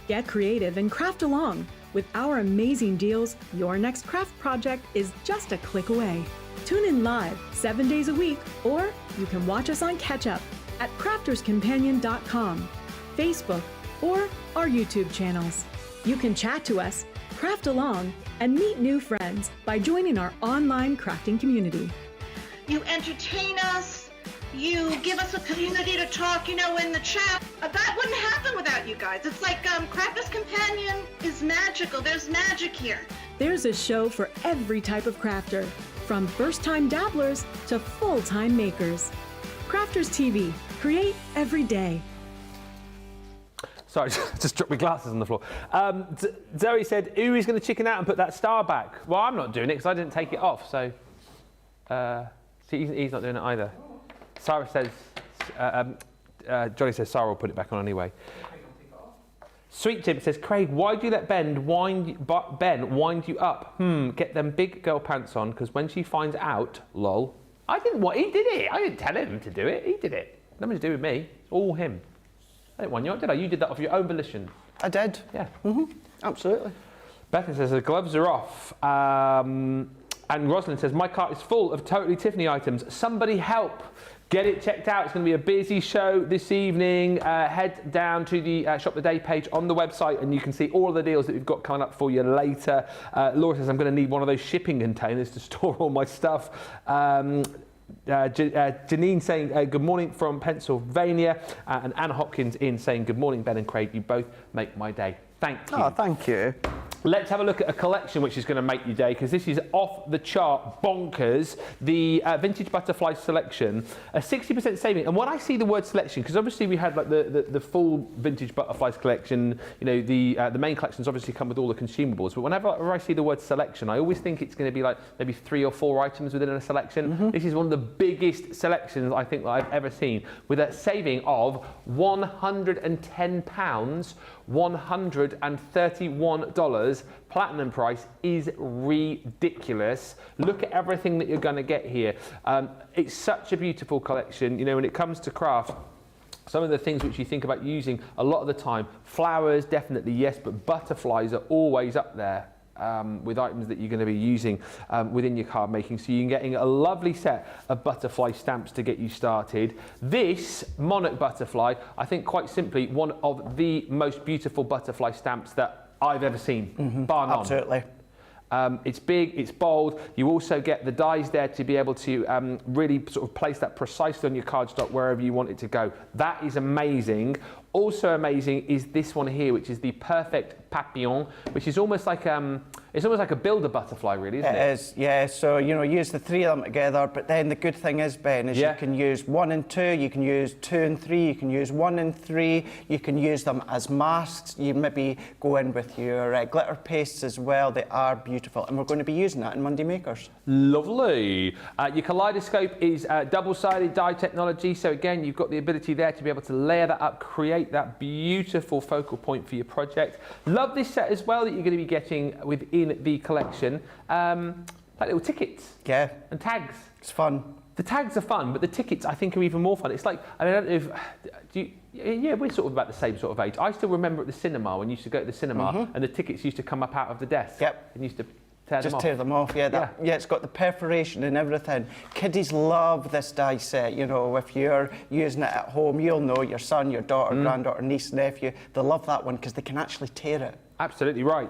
Get creative and craft along. With our amazing deals, your next craft project is just a click away. Tune in live 7 days a week, or you can watch us on Catch Up at crafterscompanion.com, Facebook, or our YouTube channels. You can chat to us, craft along, and meet new friends by joining our online crafting community. You entertain us. You give us a community to talk, in the chat. That wouldn't happen without you guys. It's like Crafters Companion is magical. There's magic here. There's a show for every type of crafter, from first-time dabblers to full-time makers. Crafters TV. Create every day. Sorry, just dropped my glasses on the floor. Zoe said, Uri's going to chicken out and put that star back. Well, I'm not doing it because I didn't take it off, so he's not doing it either. Sarah says, Johnny says Sarah will put it back on anyway. Sweet Tip says, Craig, why do you let Ben wind you up? Get them big girl pants on, because when she finds out, lol. I didn't what he did it. I didn't tell him to do it. He did it. Nothing to do with me. It's all him. I didn't wind you up, did I? You did that off your own volition. I did. Yeah. Absolutely. Bethany says the gloves are off. And Rosalind says, my cart is full of Totally Tiffany items. Somebody help. Get it checked out. It's going to be a busy show this evening. Head down to the Shop the Day page on the website and you can see all of the deals that we've got coming up for you later. Laura says, I'm going to need one of those shipping containers to store all my stuff. Janine saying good morning from Pennsylvania. And Anna Hopkins in saying good morning, Ben and Craig. You both make my day. Thank you. Oh, thank you. Let's have a look at a collection which is going to make your day, because this is off the chart bonkers. The Vintage Butterfly selection, a 60% saving. And when I see the word selection, because obviously we had like the full Vintage Butterflies collection, the main collections obviously come with all the consumables. But whenever I see the word selection, I always think it's going to be like maybe 3 or 4 items within a selection. This is one of the biggest selections I think that I've ever seen, with a saving of £110, $131. Platinum price is ridiculous. Look at everything that you're going to get here. It's such a beautiful collection. When it comes to craft, Some of the things which you think about using a lot of the time, flowers definitely yes, but butterflies are always up there with items that you're going to be using within your card making. So you're getting a lovely set of butterfly stamps to get you started. This monarch butterfly, I think quite simply, one of the most beautiful butterfly stamps that I've ever seen, bar none. Absolutely. It's big, it's bold. You also get the dies there to be able to really sort of place that precisely on your cardstock wherever you want it to go. That is amazing. Also amazing is this one here, which is the Perfect Papillon, which is almost like it's almost like a builder butterfly, really, isn't it? It is, yeah. So, you know, use the 3 of them together, but then the good thing is, Ben, is you can use 1 and 2, you can use 2 and 3, you can use 1 and 3, you can use them as masks. You maybe go in with your glitter pastes as well. They are beautiful, and we're going to be using that in Monday Makers. Lovely. Your kaleidoscope is double-sided die technology, so again, you've got the ability there to be able to layer that up, create that beautiful focal point for your project. Love this set as well that you're going to be getting within the collection. Like little tickets. Yeah. And tags. It's fun. The tags are fun, but the tickets I think are even more fun. It's like, I mean, I don't know if, yeah, we're sort of about the same sort of age. I still remember at the cinema, when you used to go to the cinema and the tickets used to come up out of the desk. Yep. And you used to tear them off. Tear them off, yeah. Yeah, it's got the perforation and everything. Kiddies love this die set, you know. If you're using it at home, you'll know your son, your daughter, granddaughter, niece, nephew, they love that one because they can actually tear it. Absolutely right.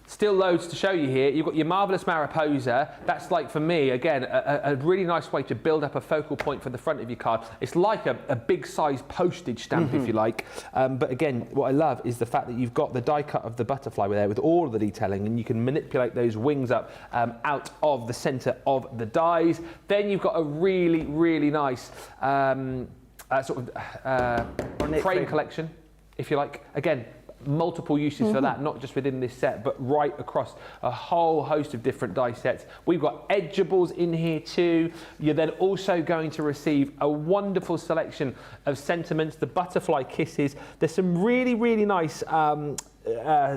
Still loads to show you here. You've got your Marvellous Mariposa. That's like, for me, again, a really nice way to build up a focal point for the front of your card. It's like a big size postage stamp, if you like. But again, what I love is the fact that you've got the die cut of the butterfly there with all of the detailing, and you can manipulate those wings up out of the centre of the dies. Then you've got a really, really nice sort of frame collection, if you like. Again, multiple uses for that, not just within this set, but right across a whole host of different die sets. We've got edgeables in here too. You're then also going to receive a wonderful selection of sentiments, the butterfly kisses. There's some really, really nice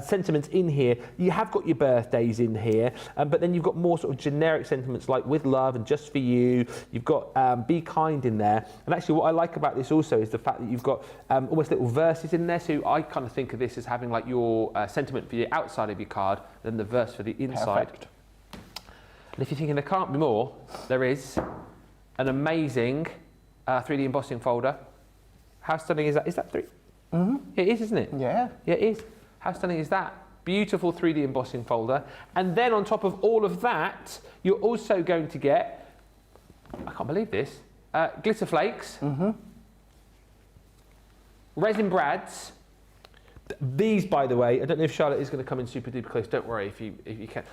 sentiments in here. You have got your birthdays in here, but then you've got more sort of generic sentiments like with love and just for you. You've got be kind in there. And actually what I like about this also is the fact that you've got almost little verses in there. So I kind of think of this as having like your sentiment for the outside of your card, then the verse for the inside. Perfect. And if you're thinking there can't be more, there is an amazing 3D embossing folder. How stunning is that? Is that 3? It is, isn't it? Yeah. Yeah, it is. How stunning is that? Beautiful 3D embossing folder. And then on top of all of that, you're also going to get, I can't believe this, glitter flakes, resin brads. These, by the way, I don't know if Charlotte is going to come in super duper close. Don't worry if you can.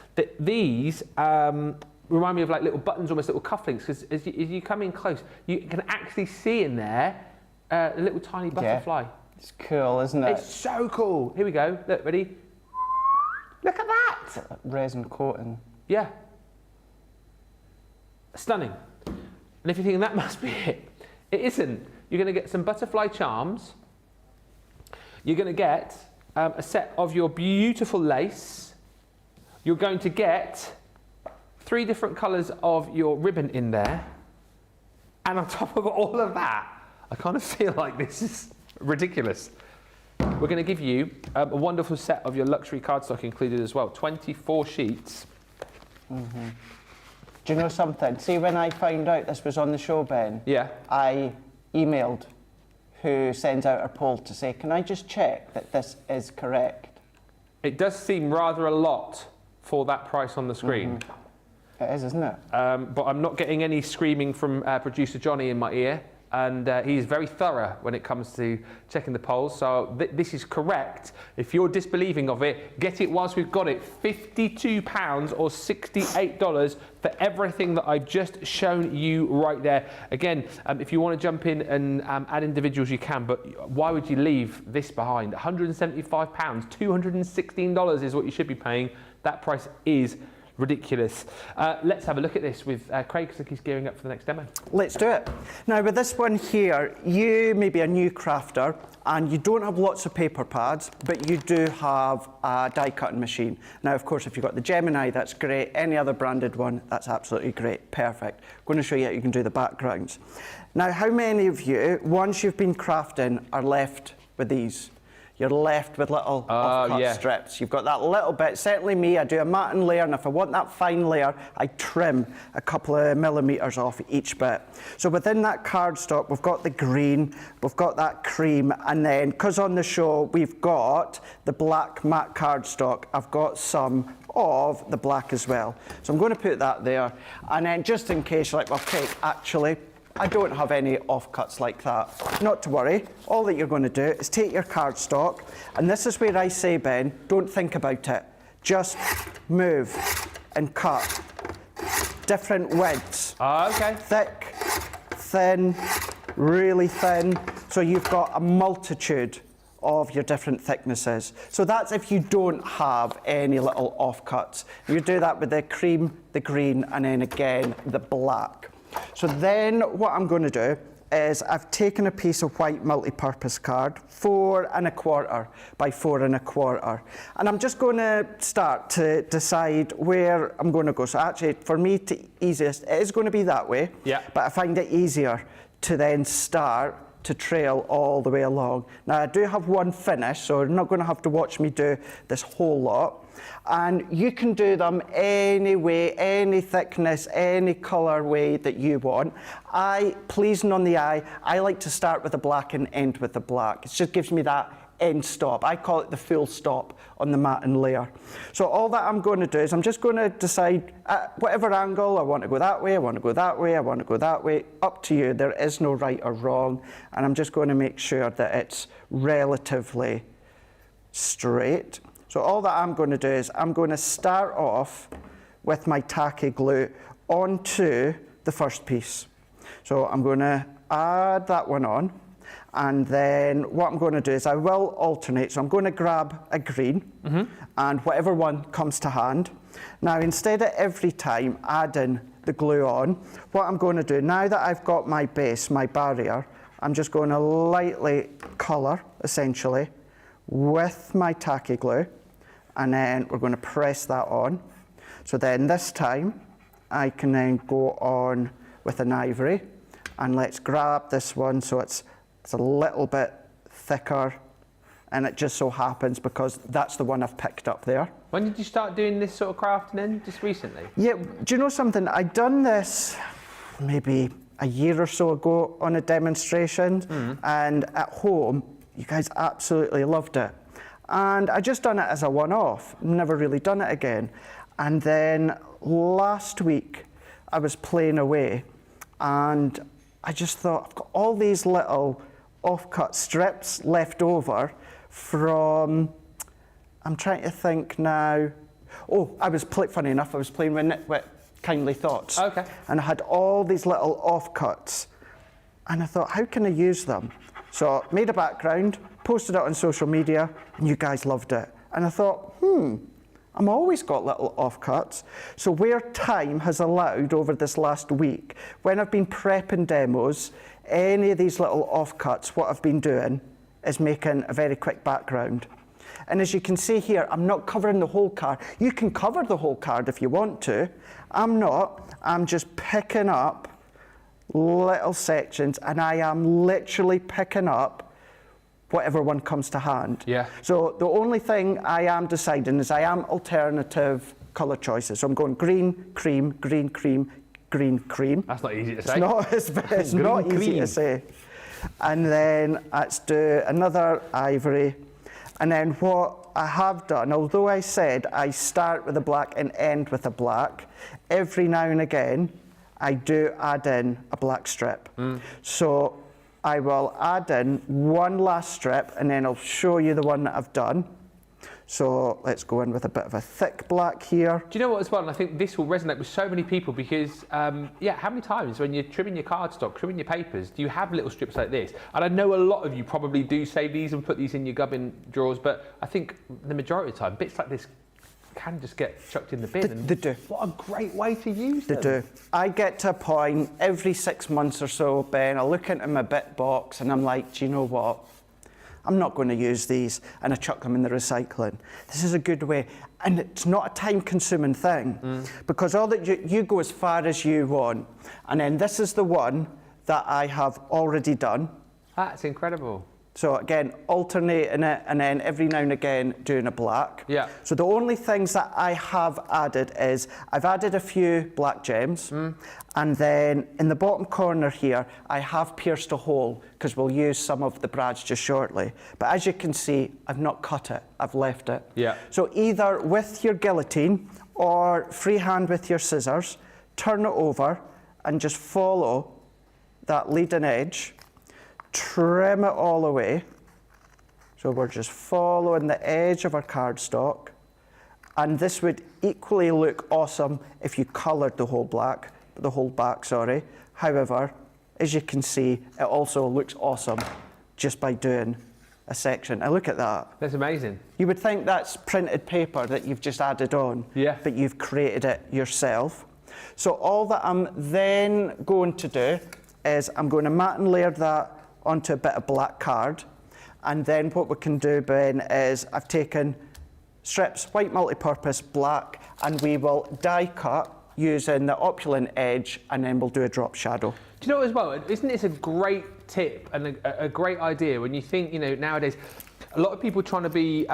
These remind me of like little buttons, almost little cufflinks, because as you come in close, you can actually see in there a little tiny butterfly. Yeah. It's cool, isn't it? It's so cool. Here we go. Look, ready? Look at that! Resin coating. Yeah. Stunning. And if you're thinking that must be it, it isn't. You're going to get some butterfly charms. You're going to get a set of your beautiful lace. You're going to get 3 different colours of your ribbon in there. And on top of all of that, I kind of feel like this is ridiculous. We're going to give you a wonderful set of your luxury cardstock included as well. 24 sheets. Do you know something? See, when I found out this was on the show, Ben, Yeah. I emailed who sends out our poll to say, can I just check that this is correct? It does seem rather a lot for that price on the screen. It is, isn't it? But I'm not getting any screaming from producer Johnny in my ear. And he's very thorough when it comes to checking the polls. So this is correct. If you're disbelieving of it, get it whilst we've got it. £52 or $68 for everything that I've just shown you right there. Again, if you want to jump in and add individuals, you can. But why would you leave this behind? £175, $216 is what you should be paying. That price is ridiculous. Let's have a look at this with Craig, because he's gearing up for the next demo. Let's do it. Now with this one here, you may be a new crafter and you don't have lots of paper pads, but you do have a die cutting machine. Now of course if you've got the Gemini, that's great. Any other branded one, that's absolutely great, perfect. I'm going to show you how you can do the backgrounds. Now how many of you, once you've been crafting, are left with these? You're left with little off-cut strips. You've got that little bit. Certainly me, I do a matten layer, and if I want that fine layer, I trim a couple of millimetres off each bit. So within that cardstock, we've got the green, we've got that cream, and then, because on the show we've got the black matte cardstock, I've got some of the black as well. So I'm going to put that there, and then just in case you're like, well, okay, actually, I don't have any offcuts like that. Not to worry. All that you're going to do is take your cardstock, and this is where I say, Ben, don't think about it. Just move and cut. Different widths. Okay. Thick, thin, really thin. So you've got a multitude of your different thicknesses. So that's if you don't have any little offcuts. You do that with the cream, the green, and then again, the black. So then what I'm going to do is I've taken a piece of white multi-purpose card, 4 1/4 by 4 1/4, and I'm just going to start to decide where I'm going to go. So actually, for me, the easiest, it is going to be that way, but I find it easier to then start to trail all the way along. Now I do have one finish, so you're not going to have to watch me do this whole lot. And you can do them any way, any thickness, any colour way that you want. Pleasing on the eye, I like to start with the black and end with the black. It just gives me that end stop. I call it the full stop on the matten layer. So all that I'm going to do is I'm just going to decide at whatever angle I want to go that way, I want to go that way, I want to go that way. Up to you. There is no right or wrong. And I'm just going to make sure that it's relatively straight. So all that I'm going to do is I'm going to start off with my tacky glue onto the first piece. So I'm going to add that one on, and then what I'm going to do is I will alternate. So I'm going to grab a green and whatever one comes to hand. Now instead of every time adding the glue on, what I'm going to do, now that I've got my base, my barrier, I'm just going to lightly colour essentially with my tacky glue. And then we're going to press that on. So then this time I can then go on with an ivory, and let's grab this one so it's a little bit thicker, and it just so happens because that's the one I've picked up there. When did you start doing this sort of crafting then? Just recently? Yeah, do you know something? I'd done this maybe a year or so ago on a demonstration, and at home you guys absolutely loved it. And I just done it as a one-off, never really done it again. And then last week, I was playing away, and I just thought, I've got all these little off-cut strips left over from, I'm trying to think now. Oh, funny enough, I was playing with Kindly Thoughts. Okay. And I had all these little off-cuts, and I thought, how can I use them? So I made a background, posted it on social media, and you guys loved it. And I thought, I'm always got little offcuts. So where time has allowed over this last week, when I've been prepping demos, any of these little offcuts, what I've been doing is making a very quick background. And as you can see here, I'm not covering the whole card. You can cover the whole card if you want to. I'm not. I'm just picking up little sections, and I am literally picking up whatever one comes to hand. Yeah. So the only thing I am deciding is I am alternative colour choices. So I'm going green, cream, green, cream, green, cream. That's not easy to say. It's not easy to say. And then let's do another ivory. And then what I have done, although I said I start with a black and end with a black, every now and again I do add in a black strip. So I will add in one last strip, and then I'll show you the one that I've done. So let's go in with a bit of a thick black here. Do you know what as well? And I think this will resonate with so many people because, yeah, how many times when you're trimming your cardstock, trimming your papers, do you have little strips like this? And I know a lot of you probably do save these and put these in your gubbin drawers, but I think the majority of the time, bits like this can just get chucked in the bin. And they do. What a great way to use They them. do. I get to a point every 6 months or so, Ben, I look into my bit box and I'm like, do you know what? I'm not going to use these, and I chuck them in the recycling. This is a good way. And it's not a time-consuming thing, because all that you go as far as you want. And then this is the one that I have already done. That's incredible. So again, alternating it, and then every now and again doing a black. Yeah. So the only things that I have added is I've added a few black gems, and then in the bottom corner here, I have pierced a hole because we'll use some of the brads just shortly. But as you can see, I've not cut it, I've left it. Yeah. So either with your guillotine or freehand with your scissors, turn it over and just follow that leading edge. Trim it all away. So we're just following the edge of our cardstock. And this would equally look awesome if you coloured the whole back, sorry. However, as you can see, it also looks awesome just by doing a section. Now look at that. That's amazing. You would think that's printed paper that you've just added on, Yeah. but you've created it yourself. So all that I'm then going to do is I'm going to mat and layer that onto a bit of black card, and then what we can do, Ben, is I've taken strips, white multi-purpose, black, and we will die cut using the opulent edge, and then we'll do a drop shadow. Do you know as well, isn't this a great tip and a great idea when you think, you know, nowadays, a lot of people trying to be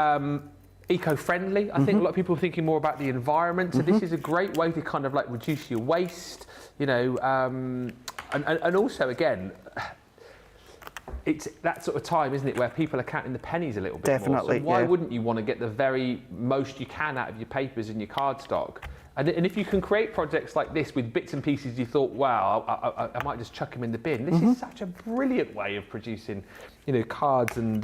eco-friendly. I think a lot of people are thinking more about the environment, so this is a great way to kind of like reduce your waste, you know, and also, again, it's that sort of time, isn't it, where people are counting the pennies a little bit Definitely, more. So why yeah. wouldn't you want to get the very most you can out of your papers and your cardstock? And if you can create projects like this with bits and pieces you thought, wow, I might just chuck them in the bin. This is such a brilliant way of producing, you know, cards and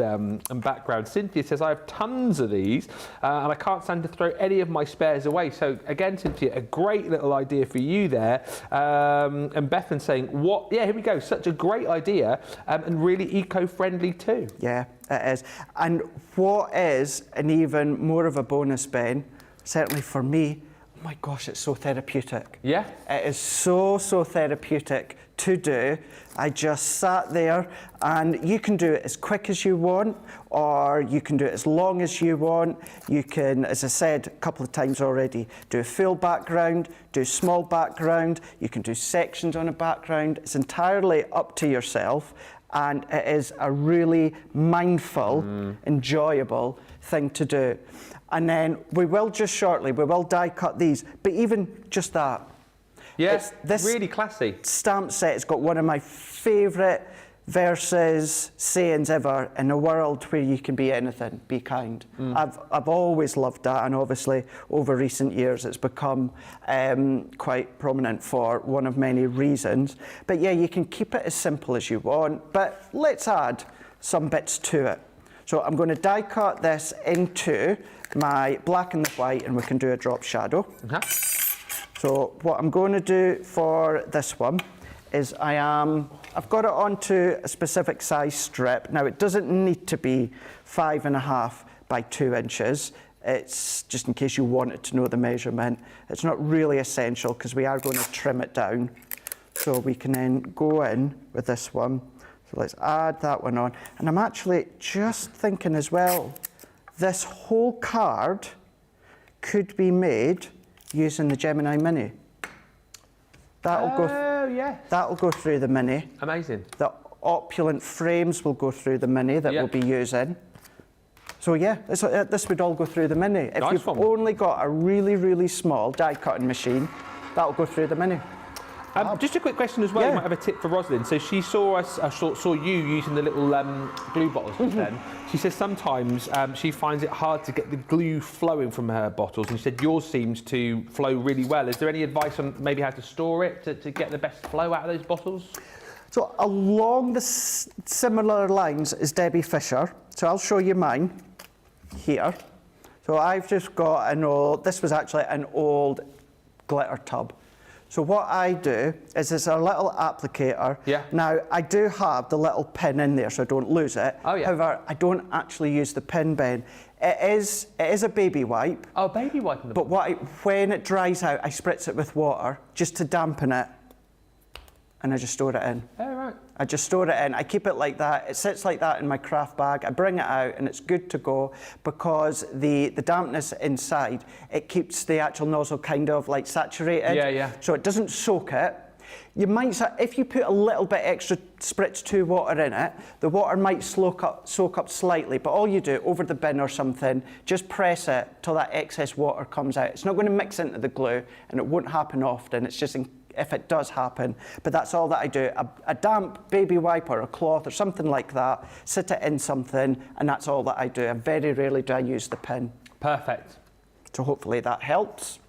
backgrounds. Cynthia says, I have tons of these and I can't stand to throw any of my spares away. So again, Cynthia, a great little idea for you there. And Bethan saying, yeah, here we go. Such a great idea and really eco-friendly too. Yeah, it is. And what is an even more of a bonus, Ben, certainly for me, oh my gosh, it's so therapeutic. Yeah. It is so therapeutic to do. I just sat there, and you can do it as quick as you want, or you can do it as long as you want. You can, as I said a couple of times already, do a full background, do small background, you can do sections on a background. It's entirely up to yourself, and it is a really mindful, enjoyable thing to do. And then we will just shortly, we will die cut these, but even just that. Yes, This really classy. stamp set has got one of my favourite verses, sayings ever: in a world where you can be anything, be kind. I've always loved that, and obviously over recent years it's become quite prominent for one of many reasons. But yeah, you can keep it as simple as you want, but let's add some bits to it. So I'm going to die cut this into my black and the white, and we can do a drop shadow. So what I'm going to do for this one is I've got it onto a specific size strip. Now it doesn't need to be 5.5 by 2 inches. It's just in case you wanted to know the measurement. It's not really essential because we are going to trim it down. So we can then go in with this one. So let's add that one on. And I'm actually just thinking as well, this whole card could be made using the Gemini Mini. That'll go through the Mini. Amazing. The opulent frames will go through the Mini that we'll be using. So yeah, this would all go through the Mini. If you've only got a really small die cutting machine, that'll go through the Mini. Just a quick question as well. You might have a tip for Rosalind. So she saw you using the little glue bottles just then. She says sometimes she finds it hard to get the glue flowing from her bottles, and she said yours seems to flow really well. Is there any advice on maybe how to store it to get the best flow out of those bottles? So along the similar lines is Debbie Fisher. So I'll show you mine here. So I've just got this was actually an old glitter tub. So what I do is it's a little applicator. Yeah. Now, I do have the little pin in there so I don't lose it. Oh, yeah. However, I don't actually use the pin, Ben. It is a baby wipe. Oh, baby wiping the But when it dries out, I spritz it with water just to dampen it, and I just store it in. Oh, right. I just store it in. I keep it like that. It sits like that in my craft bag. I bring it out and it's good to go because the dampness inside, it keeps the actual nozzle kind of like saturated. Yeah, yeah. So it doesn't soak it. You might, if you put a little bit extra spritz 2 water in it, the water might soak up slightly, but all you do over the bin or something, just press it till that excess water comes out. It's not going to mix into the glue and it won't happen often. It's just if it does happen, but that's all that I do. A damp baby wipe or a cloth or something like that, sit it in something, and that's all that I do. Very rarely do I use the pin. Perfect. So hopefully that helps.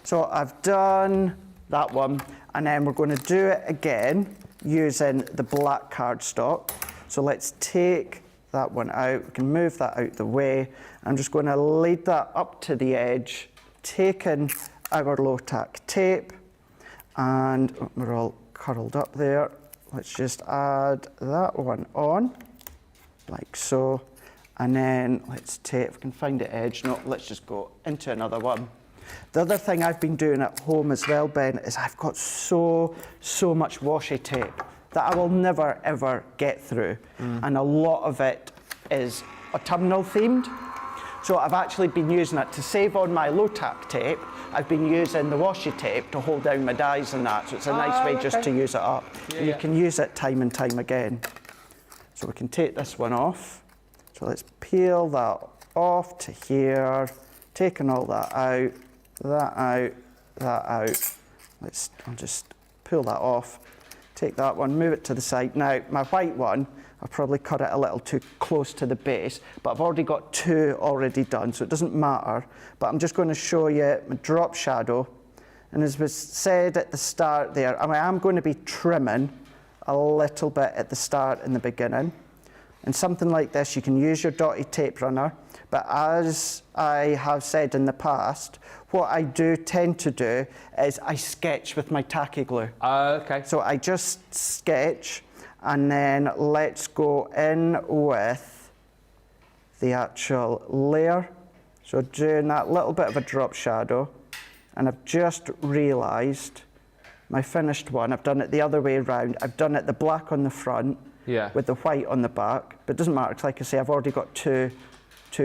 So I've done that one, and then we're going to do it again using the black cardstock. So let's take that one out. We can move that out the way. I'm just going to lead that up to the edge, taking our low tack tape, and we're all curled up there. Let's just add that one on, like so. And then let's take, if we can find the edge, no, let's just go into another one. The other thing I've been doing at home as well, Ben, is I've got so much washi tape that I will never ever get through. And a lot of it is autumnal themed. So I've actually been using it to save on my low tack tape. I've been using the washi tape to hold down my dies and that. So it's a nice way just to use it up. Yeah, and you can use it time and time again. So we can take this one off. So let's peel that off to here, taking all that out, that out, that out. I'll just pull that off, take that one, move it to the side. Now, my white one, I've probably cut it a little too close to the base, but I've already got 2 already done, so it doesn't matter. But I'm just going to show you my drop shadow. And as was said at the start there, I am going to be trimming a little bit at the start and the beginning. And something like this, you can use your dotted tape runner, but as I have said in the past, what I do tend to do is I sketch with my tacky glue. Okay. So I just sketch, and then let's go in with the actual layer. So doing that little bit of a drop shadow, and I've just realised my finished one, I've done it the other way around. I've done it the black on the front, yeah, with the white on the back, but it doesn't matter, because like I say, I've already got two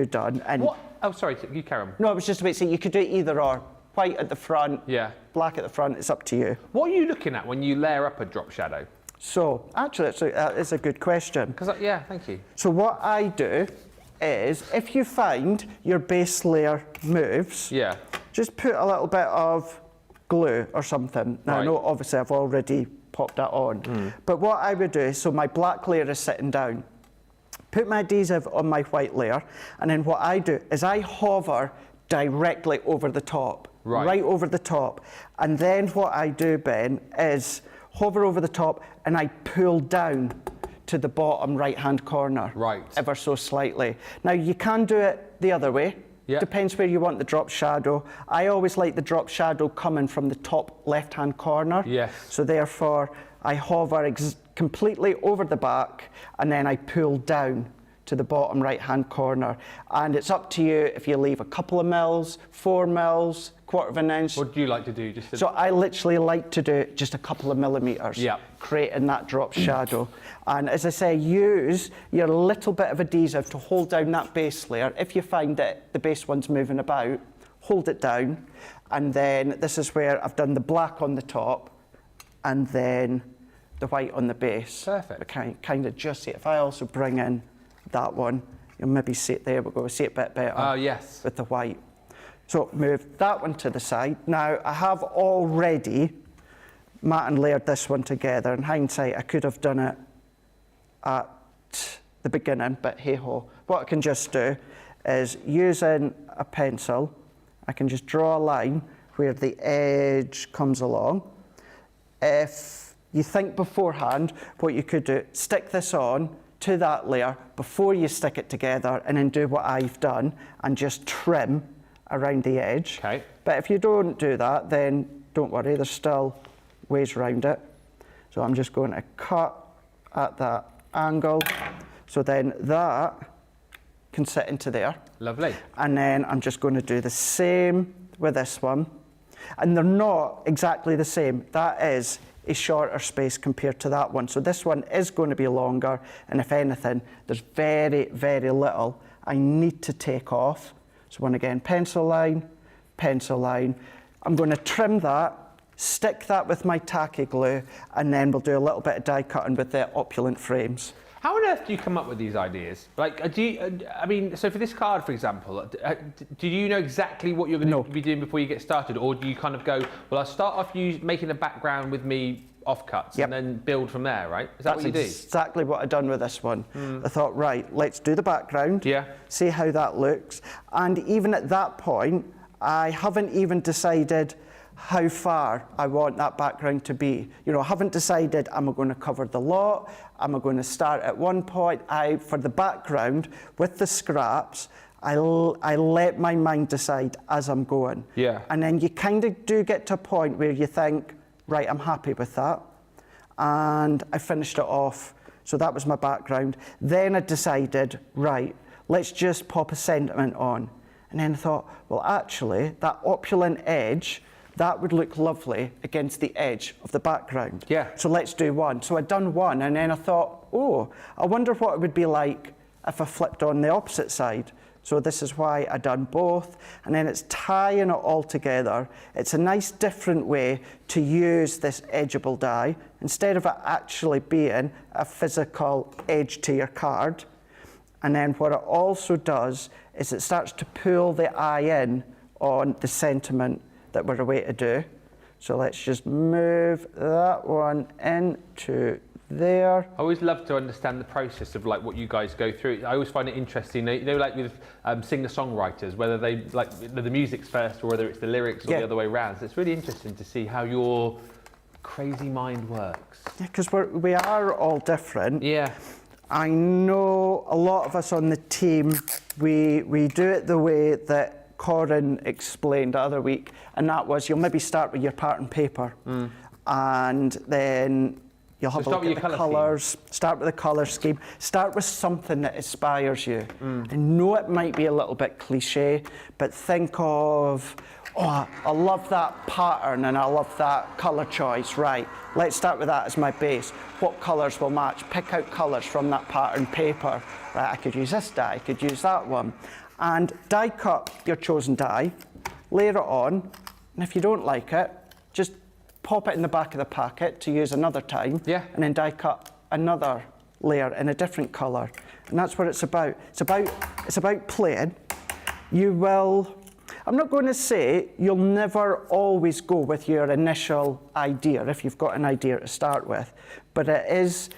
done. And what? Oh, sorry, you carry on. no, I was just about to say, you could do either or. White at the front, yeah, black at the front, it's up to you. What are you looking at when you layer up a drop shadow? So, actually, it's a good question. Because, yeah, thank you. So what I do is, if you find your base layer moves, yeah, just put a little bit of glue or something. Now, I know, obviously, I've already popped that on. But what I would do is, so my black layer is sitting down, put my adhesive on my white layer, and then what I do is I hover directly over the top, right over the top. And then what I do, Ben, is hover over the top and I pull down to the bottom right-hand corner, ever so slightly. Now, you can do it the other way. Depends where you want the drop shadow. I always like the drop shadow coming from the top left-hand corner. Yes. So therefore, I hover completely over the back and then I pull down to the bottom right-hand corner. And it's up to you if you leave a couple of mils, 4 mils, quarter of an inch. What do you like to do? So I literally like to do just a couple of millimeters, creating that drop shadow. And as I say, use your little bit of adhesive to hold down that base layer. If you find that the base one's moving about, hold it down. And then this is where I've done the black on the top and then the white on the base. Perfect. Kind of just see it. If I also bring in that one, you'll maybe see it there, we'll go see it a bit better. Oh, yes. With the white. So move that one to the side. Now, I have already mat and layered this one together. In hindsight, I could have done it at the beginning, but hey-ho. What I can just do is, using a pencil, I can just draw a line where the edge comes along. If you think beforehand, what you could do, stick this on to that layer before you stick it together, and then do what I've done and just trim around the edge. Okay. But if you don't do that, then don't worry, there's still ways around it. So I'm just going to cut at that angle. So then that can sit into there. Lovely. And then I'm just going to do the same with this one. And they're not exactly the same. That is a shorter space compared to that one. So this one is going to be longer, and if anything, there's very, very little I need to take off. So once again, pencil line, pencil line. I'm going to trim that, stick that with my tacky glue, and then we'll do a little bit of die cutting with the opulent frames. How on earth do you come up with these ideas? Like, do you, I mean, so for this card, for example, do you know exactly what you're going to be doing before you get started? Or do you kind of go, well, I'll start off making a background with me offcuts and then build from there, right? Is that what you do? That's exactly what I've done with this one. I thought, right, let's do the background, see how that looks. And even at that point, I haven't even decided how far I want that background to be. You know, I haven't decided, am I going to cover the lot? Am I going to start at one point? For the background, with the scraps, I let my mind decide as I'm going. Yeah. And then you kind of do get to a point where you think, right, I'm happy with that. And I finished it off. So that was my background. Then I decided, right, let's just pop a sentiment on. And then I thought, well, actually, that opulent edge, that would look lovely against the edge of the background. Yeah. So let's do one. So I'd done one, and then I thought, oh, I wonder what it would be like if I flipped on the opposite side. So this is why I done both, and then it's tying it all together. It's a nice different way to use this edgeable die, instead of it actually being a physical edge to your card. And then what it also does is it starts to pull the eye in on the sentiment that we're away to do. So let's just move that one into there. I always love to understand the process of like what you guys go through. I always find it interesting, you know, like with singer-songwriters, whether they like the music's first or whether it's the lyrics or the other way around. So it's really interesting to see how your crazy mind works. Yeah, because we are all different. Yeah. I know a lot of us on the team, we do it the way that Corin explained the other week, and that was you'll maybe start with your pattern paper, and then you'll have a look at the colours, start with the colour scheme, start with something that inspires you. I know it might be a little bit cliche, but think of, oh, I love that pattern and I love that colour choice, right, let's start with that as my base. What colours will match? Pick out colours from that pattern paper. Right, I could use this die, I could use that one. And die cut your chosen die, layer it on, and if you don't like it, just pop it in the back of the packet to use another time, and then die cut another layer in a different colour. And that's what it's about. It's about playing. You will, I'm not going to say you'll never always go with your initial idea if you've got an idea to start with, but it's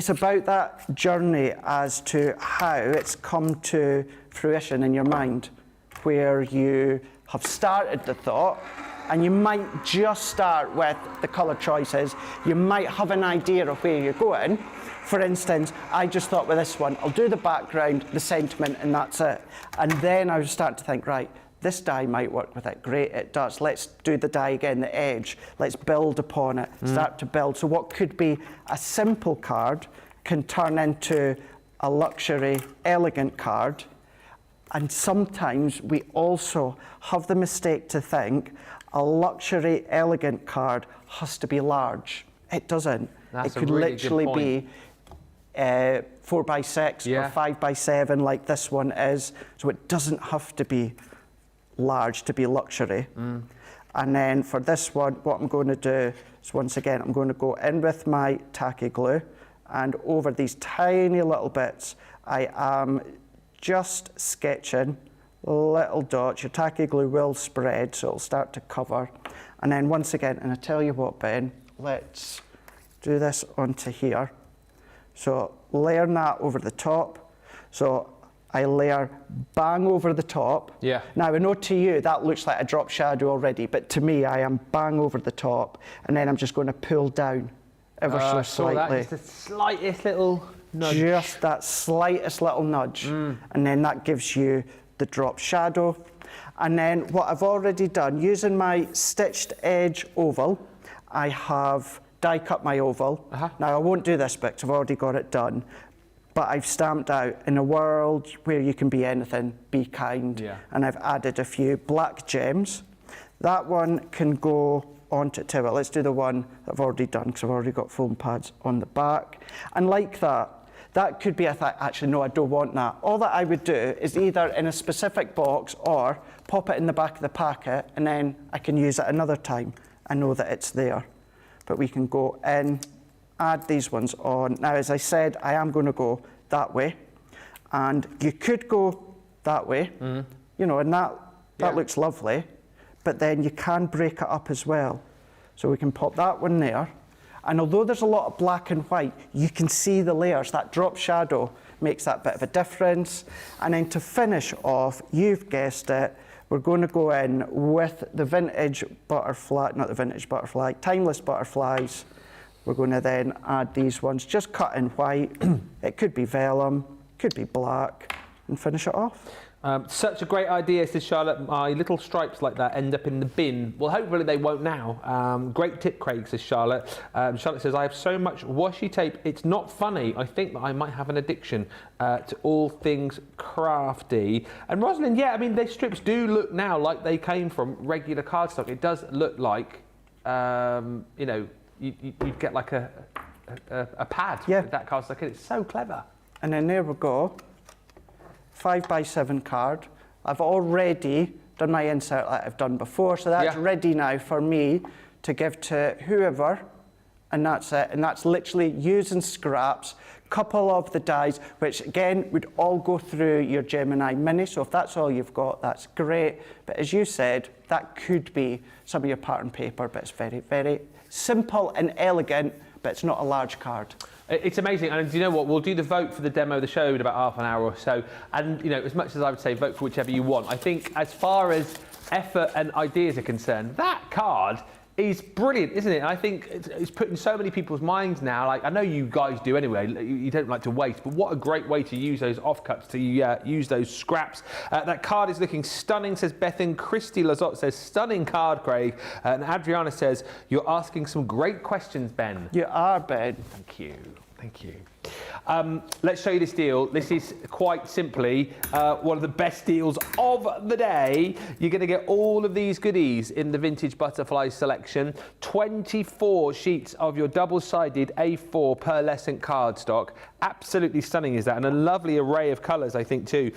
about that journey as to how it's come to fruition in your mind, where you have started the thought, and you might just start with the colour choices. You might have an idea of where you're going. For instance, I just thought with this one, I'll do the background, the sentiment, and that's it. And then I was starting to think, right, this die might work with it. Great, it does. Let's do the die again, the edge. Let's build upon it, start to build. So what could be a simple card can turn into a luxury, elegant card. And sometimes we also have the mistake to think a luxury, elegant card has to be large. It doesn't. That's it could really literally be 4x6 or 5x7 like this one is. So it doesn't have to be large to be luxury. And then for this one, what I'm going to do is, once again, I'm going to go in with my tacky glue, and over these tiny little bits, I am just sketching little dots. Your tacky glue will spread, so it'll start to cover. And then once again, and I tell you what, Ben, let's do this onto here. So layering that over the top. So I layer bang over the top. Yeah. Now I know to you that looks like a drop shadow already, but to me I am bang over the top, and then I'm just going to pull down ever so slightly. Just the slightest little nudge. Just that slightest little nudge. And then that gives you the drop shadow. And then what I've already done, using my stitched edge oval, I have die cut my oval. Now I won't do this bit because I've already got it done, but I've stamped out in a world where you can be anything, be kind, and I've added a few black gems. That one can go onto it too. Well, let's do the one that I've already done because I've already got foam pads on the back. And like that, that could be a thing. Actually, no, I don't want that. All that I would do is either in a specific box or pop it in the back of the packet, and then I can use it another time. I know that it's there. But we can go in, add these ones on. Now, as I said, I am going to go that way. And you could go that way, you know, and that looks lovely. But then you can break it up as well. So we can pop that one there. And although there's a lot of black and white, you can see the layers. That drop shadow makes that bit of a difference. And then to finish off, you've guessed it, we're going to go in with the vintage butterfly, not the vintage butterfly, timeless butterflies. We're going to then add these ones, just cut in white. It could be vellum, could be black, and finish it off. Such a great idea, says Charlotte. My little stripes like that end up in the bin. Well, hopefully they won't now. Great tip, Craig, says Charlotte. Charlotte says, I have so much washi tape, it's not funny. I think that I might have an addiction to all things crafty. And Rosalind, yeah, I mean, these strips do look now like they came from regular cardstock. It does look like, you know, you'd get like a pad with that cardstock in it. It's so clever. And then there we go. 5x7 card. I've already done my insert like I've done before, so that's ready now for me to give to whoever, and that's it. And that's literally using scraps, couple of the dies, which again would all go through your Gemini Mini, so if that's all you've got, that's great. But as you said, that could be some of your pattern paper, but it's very, very simple and elegant, but it's not a large card. It's amazing, and do you know what? We'll do the vote for the demo of the show in about half an hour or so. And you know, as much as I would say vote for whichever you want, I think as far as effort and ideas are concerned, that card is brilliant, isn't it? And I think it's put in so many people's minds now. Like, I know you guys do anyway, you don't like to waste, but what a great way to use those offcuts, to use those scraps. That card is looking stunning, says Bethan. Christy Lazotte says, stunning card, Craig. And Adriana says, you're asking some great questions, Ben. You are, Ben. Thank you. Thank you. Let's show you this deal. This is quite simply one of the best deals of the day. You're going to get all of these goodies in the Vintage Butterfly selection. 24 sheets of your double-sided A4 pearlescent cardstock. Absolutely stunning is that, and a lovely array of colours, I think, too,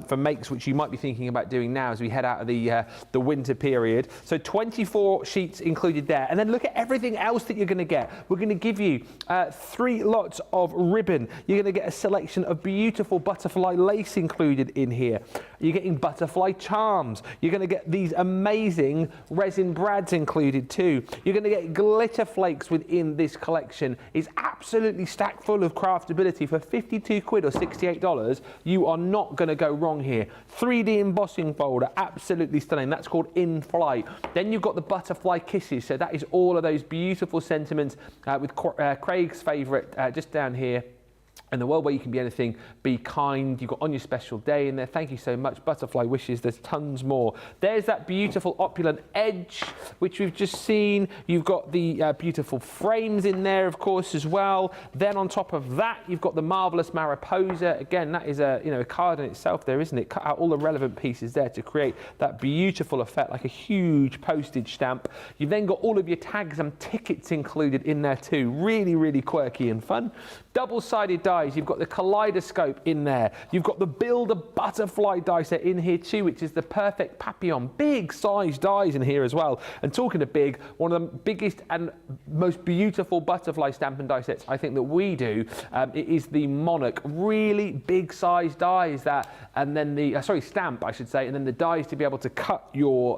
for makes which you might be thinking about doing now as we head out of the winter period. So 24 sheets included there, and then look at everything else that you're going to get. We're going to give you 3 lots of ribbon. You're going to get a selection of beautiful butterfly lace included in here. You're getting butterfly charms. You're going to get these amazing resin brads included too. You're going to get glitter flakes within this collection. It's absolutely stacked full of craftability. For 52 quid or $68, you are not going to go wrong here. 3D embossing folder, absolutely stunning. That's called In Flight. Then you've got the butterfly kisses. So that is all of those beautiful sentiments with Craig's favourite just down here. And the world where you can be anything, be kind. You've got On Your Special Day in there. Thank you so much. Butterfly Wishes. There's tons more. There's that beautiful opulent edge, which we've just seen. You've got the beautiful frames in there, of course, as well. Then on top of that, you've got the marvelous Mariposa. Again, that is a card in itself there, isn't it? Cut out all the relevant pieces there to create that beautiful effect, like a huge postage stamp. You've then got all of your tags and tickets included in there too. Really, really quirky and fun. Double-sided dies. You've got the kaleidoscope in there. You've got the Builder butterfly die set in here too, which is the perfect papillon. Big size dies in here as well. And talking of big, one of the biggest and most beautiful butterfly stamp and die sets I think that we do, it is the Monarch. Really big size dies that, and then the, stamp I should say, and then the dies to be able to cut your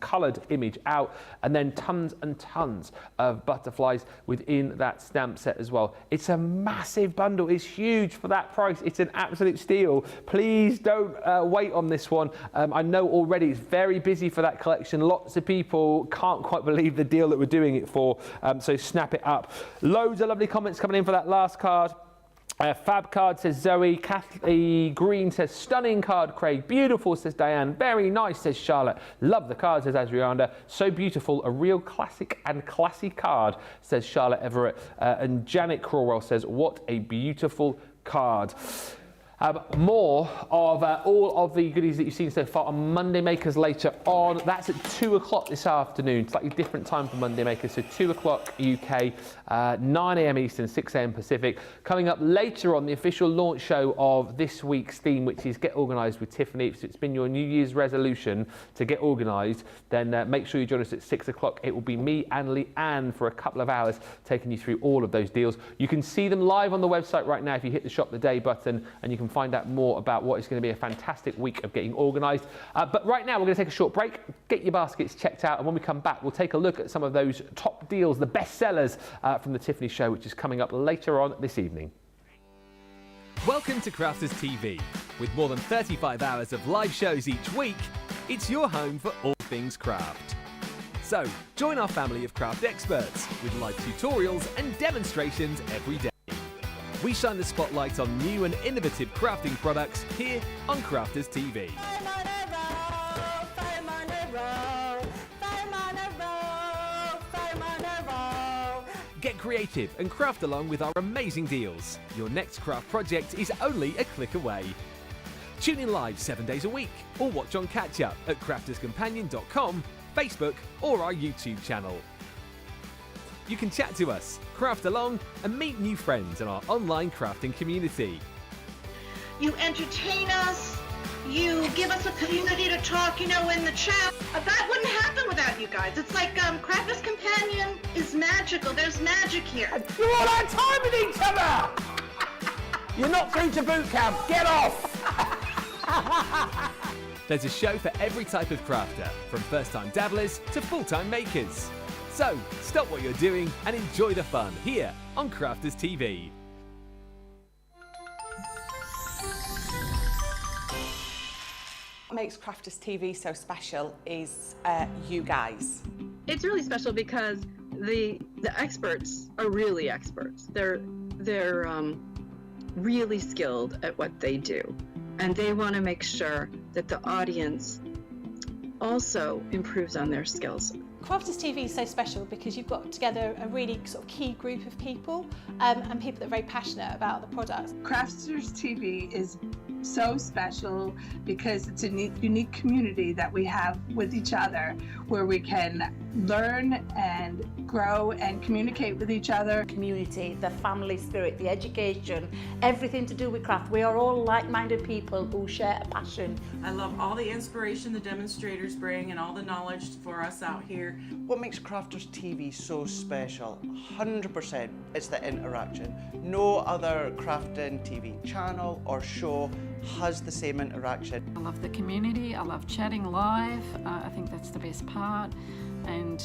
coloured image out, and then tons and tons of butterflies within that stamp set as well. It's a massive bundle. It's huge for that price. It's an absolute steal. Please don't wait on this one. I know already it's very busy for that collection. Lots of people can't quite believe the deal that we're doing it for, so snap it up. Loads of lovely comments coming in for that last card. Fab card, says Zoe. Kathy Green says stunning card, Craig. Beautiful, says Diane. Very nice, says Charlotte. Love the card, says Adriana. So beautiful, a real classic and classy card, says Charlotte Everett. And Janet Crawwell says, what a beautiful card. More of all of the goodies that you've seen so far on Monday Makers later on. That's at 2 o'clock this afternoon. Slightly different time for Monday Makers. So 2 o'clock UK, 9 a.m. Eastern, 6 a.m. Pacific. Coming up later on, the official launch show of this week's theme, which is Get Organised with Tiffany. If it's been your New Year's resolution to get organised, then make sure you join us at 6 o'clock. It will be me and Leanne for a couple of hours taking you through all of those deals. You can see them live on the website right now if you hit the Shop the Day button, and you can find out more about what is going to be a fantastic week of getting organised. But right now we're going to take a short break, get your baskets checked out, and when we come back we'll take a look at some of those top deals, the best sellers from the Tiffany show, which is coming up later on this evening. Welcome to Crafters TV. With more than 35 hours of live shows each week, it's your home for all things craft. So join our family of craft experts with live tutorials and demonstrations every day. We shine the spotlight on new and innovative crafting products here on Crafters TV. Get creative and craft along with our amazing deals. Your next craft project is only a click away. Tune in live 7 days a week or watch on catch up at crafterscompanion.com, Facebook or our YouTube channel. You can chat to us, craft along and meet new friends in our online crafting community. You entertain us. You give us a community to talk, in the chat. That wouldn't happen without you guys. It's like Crafters Companion is magical. There's magic here. You're all our time with each other! You're not through to boot camp. Get off! There's a show for every type of crafter, from first-time dabblers to full-time makers. So, stop what you're doing and enjoy the fun here on Crafters TV. What makes Crafters TV so special is you guys. It's really special because the experts are really experts. They're really skilled at what they do, and they want to make sure that the audience also improves on their skills. Crafters TV is so special because you've got together a really sort of key group of people and people that are very passionate about the products. Crafters TV is so special because it's a unique community that we have with each other where we can learn and grow and communicate with each other. Community, the family spirit, the education, everything to do with craft. We are all like-minded people who share a passion. I love all the inspiration the demonstrators bring and all the knowledge for us out here. What makes Crafters TV so special? 100% it's the interaction. No other crafting TV channel or show has the same interaction. I love the community, I love chatting live, I think that's the best part. And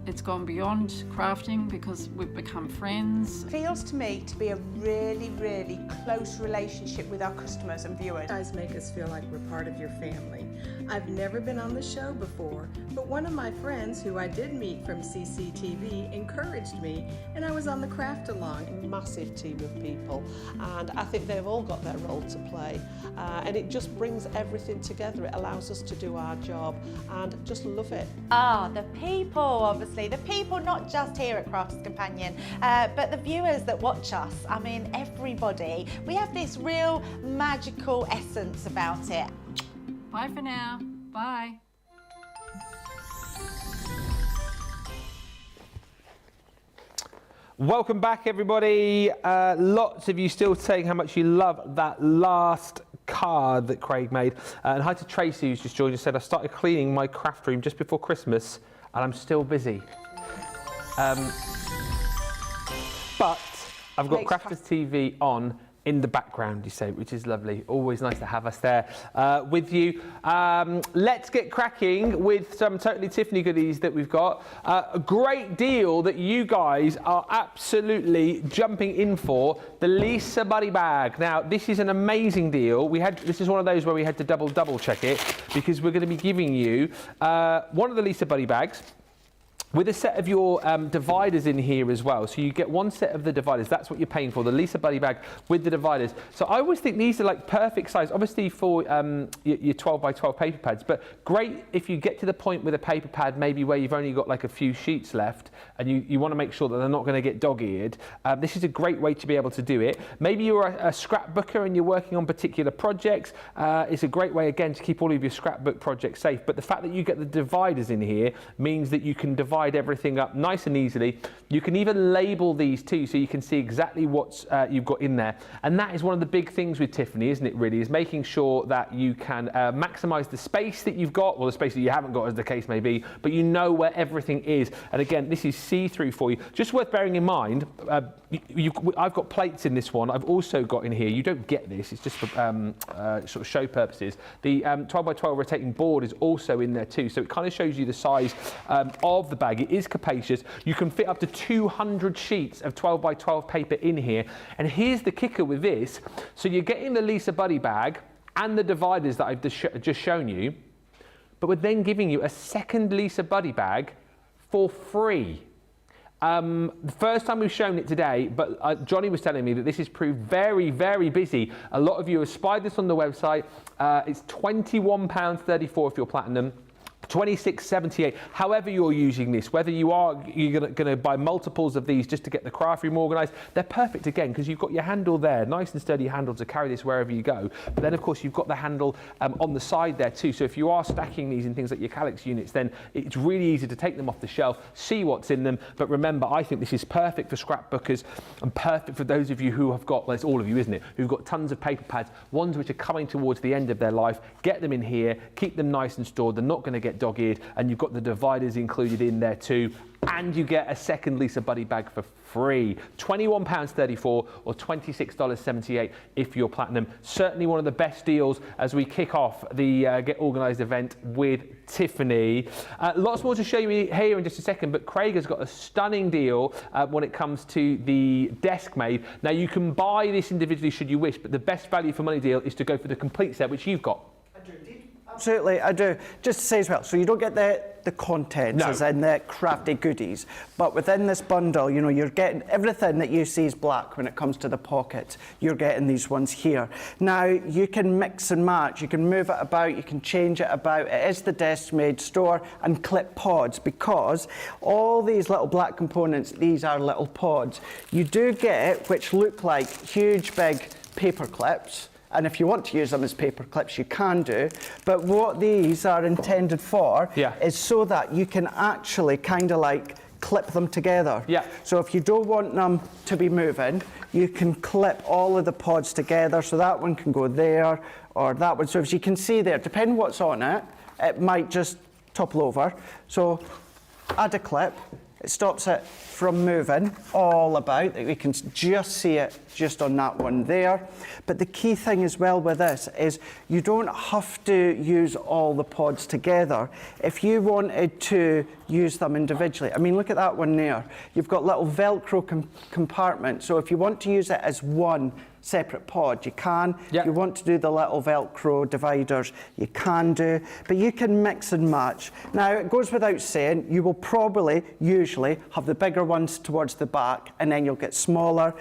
it's gone beyond crafting because we've become friends. It feels to me to be a really, really close relationship with our customers and viewers. You guys make us feel like we're part of your family. I've never been on the show before, but one of my friends who I did meet from CCTV encouraged me, and I was on the craft along. A massive team of people, and I think they've all got their role to play, and it just brings everything together. It allows us to do our job and just love it. The people, obviously, the people not just here at Crafters Companion, but the viewers that watch us. I mean, everybody. We have this real magical essence about it. Bye for now. Bye. Welcome back, everybody. Lots of you still saying how much you love that last card that Craig made. And hi to Tracy, who's just joined us, said, I started cleaning my craft room just before Christmas and I'm still busy. But I've got Crafters TV on in the background, you say, which is lovely. Always nice to have us there with you. Let's get cracking with some Totally Tiffany goodies that we've got. A great deal that you guys are absolutely jumping in for, the Lisa Buddy bag. Now, this is an amazing deal. This is one of those where we had to double check it because we're going to be giving you one of the Lisa Buddy bags. with a set of your dividers in here as well. So you get one set of the dividers. That's what you're paying for, the Lisa Buddy bag with the dividers. So I always think these are like perfect size, obviously for your 12 by 12 paper pads, but great if you get to the point with a paper pad maybe where you've only got like a few sheets left and you want to make sure that they're not going to get dog-eared. This is a great way to be able to do it. Maybe you're a scrapbooker and you're working on particular projects. It's a great way again to keep all of your scrapbook projects safe, but the fact that you get the dividers in here means that you can divide everything up nice and easily. You can even label these too, so you can see exactly what you've got in there. And that is one of the big things with Tiffany, isn't it, really, is making sure that you can maximise the space that you've got, or the space that you haven't got, as the case may be, but you know where everything is. And again, this is see-through for you. Just worth bearing in mind, I've got plates in this one. I've also got in here, you don't get this, it's just for sort of show purposes. The 12 by 12 rotating board is also in there too, so it kind of shows you the size of the bag. It is capacious. You can fit up to 200 sheets of 12 by 12 paper in here. And here's the kicker with this. So you're getting the Lisa Buddy bag and the dividers that I've just shown you, but we're then giving you a second Lisa Buddy bag for free. The first time we've shown it today, but Johnny was telling me that this has proved very, very busy. A lot of you have spied this on the website. It's £21.34 if you're platinum. $26.78, however you're using this, whether you're going to buy multiples of these just to get the craft room organised, they're perfect again because you've got your handle there, nice and sturdy handle to carry this wherever you go. But then of course you've got the handle on the side there too, so if you are stacking these in things like your Calyx units, then it's really easy to take them off the shelf, see what's in them. But remember, I think this is perfect for scrapbookers and perfect for those of you who have got, well, it's all of you, isn't it, who've got tons of paper pads, ones which are coming towards the end of their life. Get them in here, keep them nice and stored, they're not going to get dog-eared, and you've got the dividers included in there too, and you get a second Lisa Buddy bag for free. £21.34 or $26.78 if you're platinum. Certainly one of the best deals as we kick off the Get Organised event with Tiffany. Lots more to show you here in just a second, but Craig has got a stunning deal when it comes to the desk made. Now you can buy this individually should you wish, but the best value for money deal is to go for the complete set, which you've got. Absolutely, I do. Just to say as well, so you don't get the contents, as in the crafty goodies, but within this bundle, you know, you're getting everything that you see is black when it comes to the pockets. You're getting these ones here. Now, you can mix and match, you can move it about, you can change it about. It is the desk-made store and clip pods, because all these little black components, these are little pods. You do get, which look like huge, big paper clips. And if you want to use them as paper clips, you can do. But what these are intended for is so that you can actually kind of like clip them together. So if you don't want them to be moving, you can clip all of the pods together. So that one can go there, or that one. So as you can see there, depending what's on it, it might just topple over. So add a clip. It stops it from moving all about. We can just see it just on that one there. But the key thing as well with this is you don't have to use all the pods together. If you wanted to use them individually, I mean, look at that one there. You've got little Velcro compartments. So if you want to use it as one separate pod, you can. If you want to do the little Velcro dividers, you can do, but you can mix and match. Now, it goes without saying, you will probably, usually, have the bigger ones towards the back, and then you'll get smaller,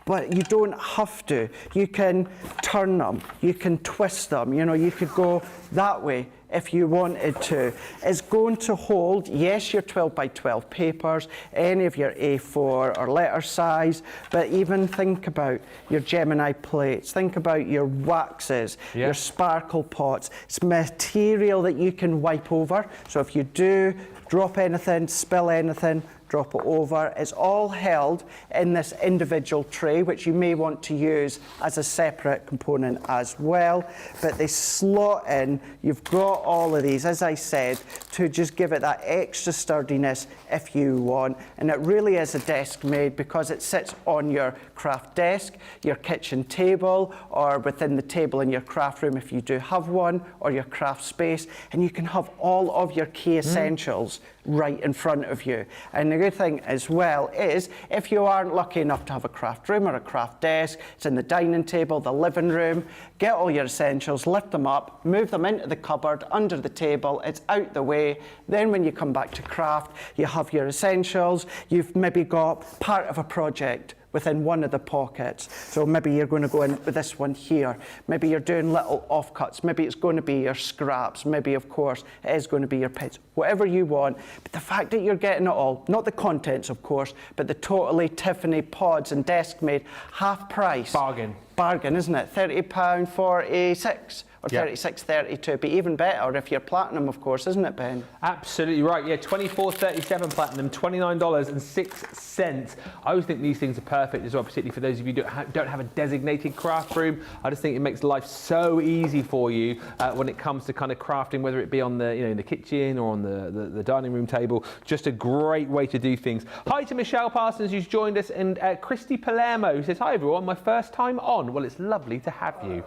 but you don't have to. You can turn them, you can twist them, you know, you could go that way if you wanted to. It's going to hold, yes, your 12 by 12 papers, any of your A4 or letter size, but even think about your Gemini plates, think about your waxes, your sparkle pots. It's material that you can wipe over, so if you do drop anything, spill anything, drop it over. It's all held in this individual tray, which you may want to use as a separate component as well. But they slot in. You've got all of these, as I said, to just give it that extra sturdiness if you want. And it really is a desk made because it sits on your craft desk, your kitchen table, or within the table in your craft room if you do have one, or your craft space. And you can have all of your key essentials right in front of you. And the good thing as well is, if you aren't lucky enough to have a craft room or a craft desk, it's in the dining table, the living room, get all your essentials, lift them up, move them into the cupboard, under the table, it's out the way. Then when you come back to craft, you have your essentials, you've maybe got part of a project within one of the pockets. So maybe you're going to go in with this one here. Maybe you're doing little offcuts. Maybe it's going to be your scraps. Maybe, of course, it is going to be your pets. Whatever you want. But the fact that you're getting it all, not the contents, of course, but the totally Tiffany pods and desk made, half price. Bargain. Bargain, isn't it? £30.46. Or Yeah. 36.32, but even better if you're platinum, of course, isn't it, Ben? Absolutely right. Yeah, 24.37 platinum, $29.06. I always think these things are perfect as well, particularly for those of you who don't have a designated craft room. I just think it makes life so easy for you when it comes to kind of crafting, whether it be on the in the kitchen or on the dining room table. Just a great way to do things. Hi to Michelle Parsons, who's joined us, and Christy Palermo, who says, hi everyone, my first time on. Well, it's lovely to have you.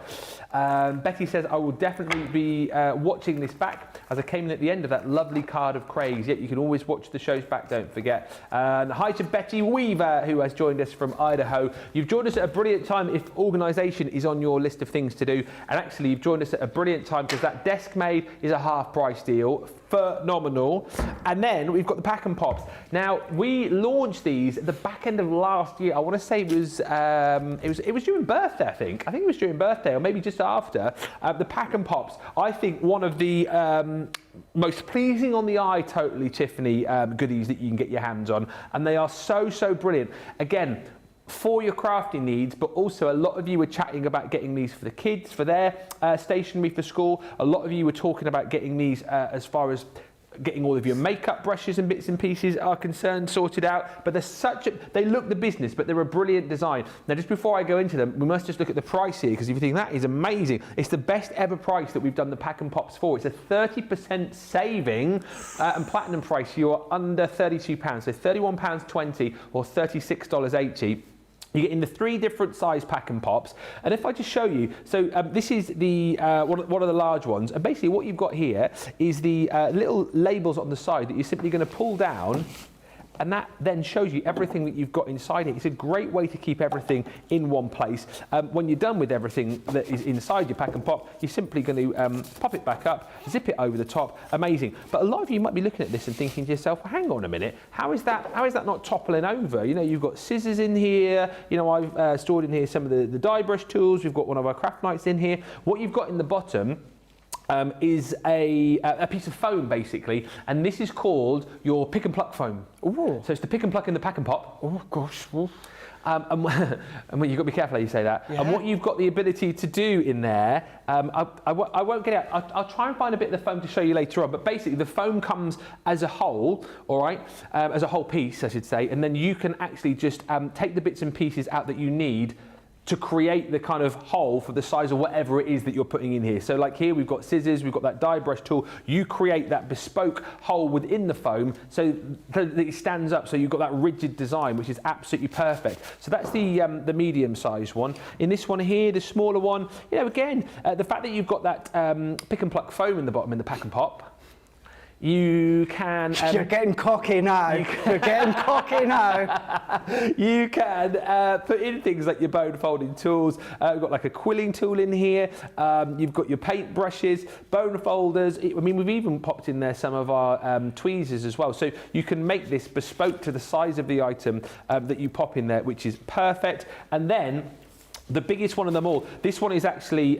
Betty says, I will definitely be watching this back, as I came in at the end of that lovely card of Craig's. Yet you can always watch the shows back, don't forget. And hi to Betty Weaver, who has joined us from Idaho. You've joined us at a brilliant time if organisation is on your list of things to do. And actually, you've joined us at a brilliant time because that desk made is a half price deal. Phenomenal. And then we've got the pack and pops. Now, we launched these at the back end of last year. I want to say it was during birthday, I think. I think it was during birthday, or maybe just after. The pack and pops, I think one of the most pleasing on the eye, totally Tiffany goodies that you can get your hands on. And they are so, so brilliant. Again, for your crafting needs, but also a lot of you were chatting about getting these for the kids, for their stationery for school. A lot of you were talking about getting these as far as getting all of your makeup brushes and bits and pieces are concerned sorted out. But they look the business, but they're a brilliant design. Now, just before I go into them, we must just look at the price here, because if you think that is amazing, it's the best ever price that we've done the pack and pops for. It's a 30% saving, and platinum price, you're under £32, so £31.20 or $36.80. You get in the 3 different size pack and pops. And if I just show you, so this is the one of the large ones. And basically what you've got here is the little labels on the side that you're simply going to pull down, and that then shows you everything that you've got inside it. It's a great way to keep everything in one place. When you're done with everything that is inside your pack and pop, you're simply going to pop it back up, zip it over the top. Amazing. But a lot of you might be looking at this and thinking to yourself, well, hang on a minute, how is that not toppling over? You know, you've got scissors in here. You know, I've stored in here some of the die brush tools. We've got one of our craft knights in here. What you've got in the bottom is a piece of foam, basically, and this is called your pick and pluck foam. Ooh. So it's the pick and pluck in the pack and pop. Oh gosh. And you've got to be careful how you say that. Yeah. And what you've got the ability to do in there, I won't get it out. I'll try and find a bit of the foam to show you later on, but basically the foam comes as a whole, all right, as a whole piece, I should say, and then you can actually just take the bits and pieces out that you need to create the kind of hole for the size of whatever it is that you're putting in here. So like here, we've got scissors, we've got that die brush tool. You create that bespoke hole within the foam so that it stands up, so you've got that rigid design, which is absolutely perfect. So that's the medium-sized one. In this one here, the smaller one, you know, again, the fact that you've got that pick and pluck foam in the bottom in the pack and pop, you can... You're getting cocky now. You're getting cocky now. You can put in things like your bone folding tools. We've got like a quilling tool in here. You've got your paint brushes, bone folders. I mean, we've even popped in there some of our tweezers as well. So you can make this bespoke to the size of the item that you pop in there, which is perfect. And then the biggest one of them all, this one is actually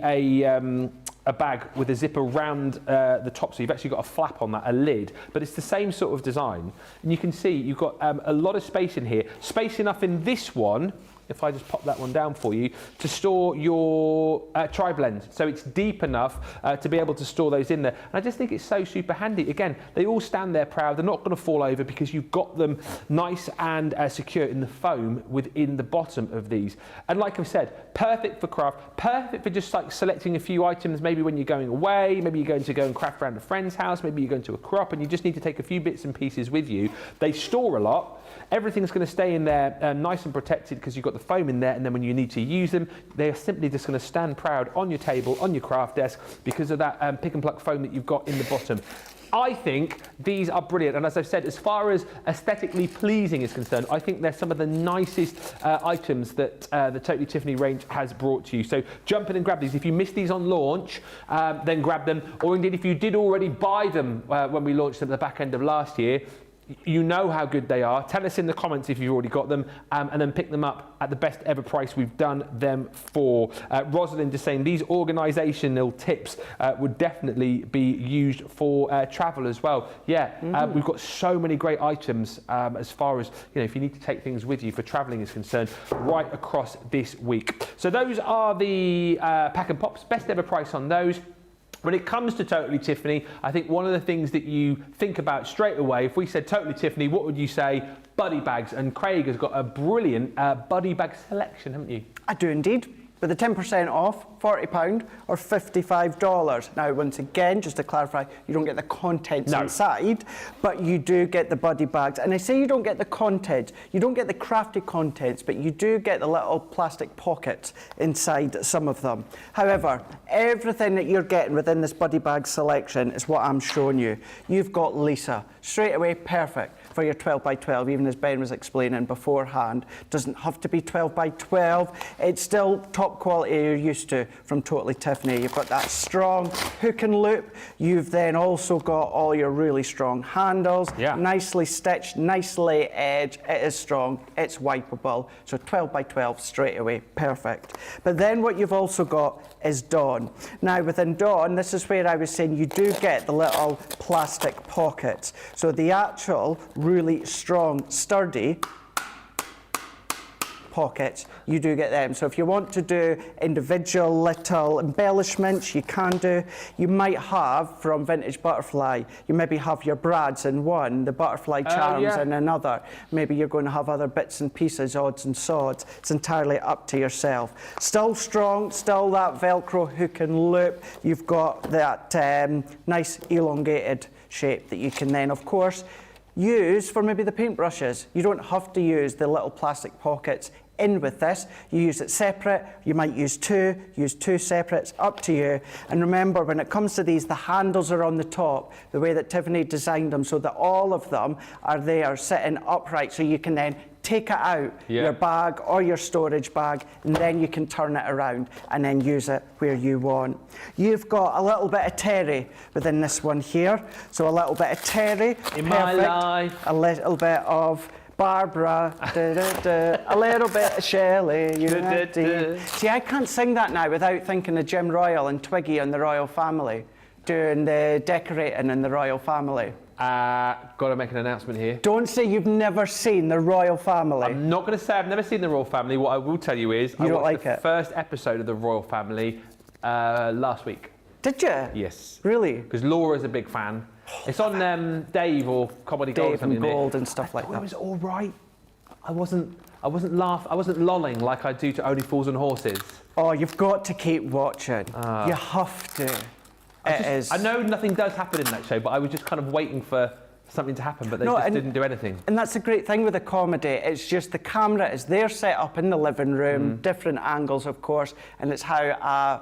a bag with a zipper around the top, so you've actually got a flap on that, a lid, but it's the same sort of design. And you can see you've got a lot of space in here, space enough in this one, if I just pop that one down for you, to store your tri-blend. So it's deep enough to be able to store those in there. And I just think it's so super handy. Again, they all stand there proud. They're not going to fall over because you've got them nice and secure in the foam within the bottom of these. And like I've said, perfect for craft, perfect for just like selecting a few items, maybe when you're going away, maybe you're going to go and craft around a friend's house, maybe you're going to a crop and you just need to take a few bits and pieces with you. They store a lot. Everything's going to stay in there nice and protected because you've got the foam in there, and then when you need to use them, they're simply just going to stand proud on your table, on your craft desk, because of that pick and pluck foam that you've got in the bottom. I think these are brilliant, and as I've said, as far as aesthetically pleasing is concerned, I think they're some of the nicest items that the Totally Tiffany range has brought to you. So jump in and grab these. If you missed these on launch, then grab them, or indeed if you did already buy them when we launched them at the back end of last year, you know how good they are. Tell us in the comments if you've already got them, and then pick them up at the best ever price we've done them for. Rosalind is saying these organisational tips would definitely be used for travel as well. Yeah, we've got so many great items as far as, you know, if you need to take things with you for travelling is concerned, right across this week. So those are the pack and pops, best ever price on those. When it comes to Totally Tiffany, I think one of the things that you think about straight away, if we said Totally Tiffany, what would you say? Buddy bags. And Craig has got a brilliant buddy bag selection, haven't you? I do indeed. With the 10% off, £40 or $55. Now, once again, just to clarify, you don't get the contents inside, but you do get the buddy bags. And I say you don't get the contents, you don't get the crafty contents, but you do get the little plastic pockets inside some of them. However, everything that you're getting within this buddy bag selection is what I'm showing you. You've got Lisa, straight away perfect for your 12 by 12, even as Ben was explaining beforehand. Doesn't have to be 12 by 12. It's still top quality you're used to from Totally Tiffany. You've got that strong hook and loop. You've then also got all your really strong handles, nicely stitched, nicely edged. It is strong, it's wipeable. So 12 by 12 straight away, perfect. But then what you've also got is Dawn. Now within Dawn, this is where I was saying you do get the little plastic pockets. So the actual really strong, sturdy pockets, you do get them. So if you want to do individual little embellishments, you can do. You might have, from Vintage Butterfly, you maybe have your brads in one, the butterfly charms in another. Maybe you're going to have other bits and pieces, odds and sods. It's entirely up to yourself. Still strong, still that Velcro hook and loop. You've got that nice elongated shape that you can then, of course, use for maybe the paintbrushes. You don't have to use the little plastic pockets in with this. You use it separate, you might use two separates, up to you. And remember, when it comes to these, the handles are on the top, the way that Tiffany designed them, so that all of them are there sitting upright, so you can then take it out, your bag or your storage bag, and then you can turn it around and then use it where you want. You've got a little bit of terry within this one here. So a little bit of terry, in my life. A little bit of Barbara, a little bit of Shelley, See, I can't sing that now without thinking of Jim Royal and Twiggy and the Royal Family, doing the decorating in the Royal Family. Got to make an announcement here. Don't say you've never seen the Royal Family. I'm not going to say I've never seen the Royal Family. What I will tell you is I watched the first episode of the Royal Family last week. Did you? Yes. Really? Because Laura's a big fan. It's on Dave or Comedy Gold. Dave and Gold and stuff like that. It was all right. I wasn't lolling like I do to Only Fools and Horses. Oh, you've got to keep watching. You have to. I know nothing does happen in that show, but I was just kind of waiting for something to happen, but they just didn't do anything. And that's the great thing with a comedy. It's just the camera is there set up in the living room, different angles, of course, and it's how a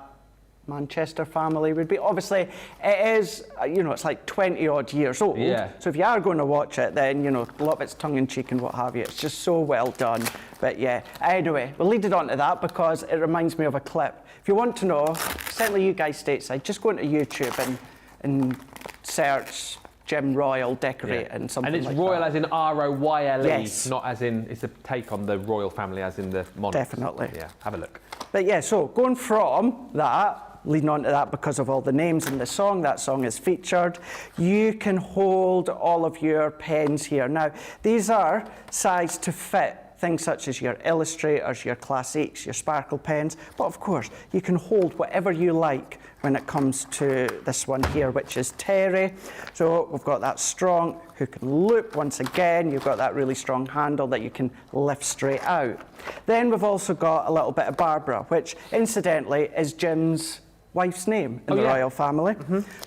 Manchester family would be. Obviously, it is, it's like 20 odd years old. Yeah. So if you are going to watch it, then, a lot of it's tongue in cheek and what have you. It's just so well done. But yeah, anyway, we'll lead it on to that because it reminds me of a clip. If you want to know, certainly you guys stateside, just go into YouTube and search Jim Royal decorate and something like that. And it's Royal as in R-O-Y-L-E, yes. not as in, it's a take on the Royal Family as in the monarchs. Definitely. Yeah, have a look. But yeah, so going from that, leading on to that because of all the names in the song, that song is featured, you can hold all of your pens here. Now, these are sized to fit things such as your illustrators, your classiques, your sparkle pens, but of course you can hold whatever you like when it comes to this one here, which is terry. So we've got that strong hook and loop. Once again, you've got that really strong handle that you can lift straight out. Then we've also got a little bit of Barbara, which incidentally is Jim's wife's name in the Royal Family.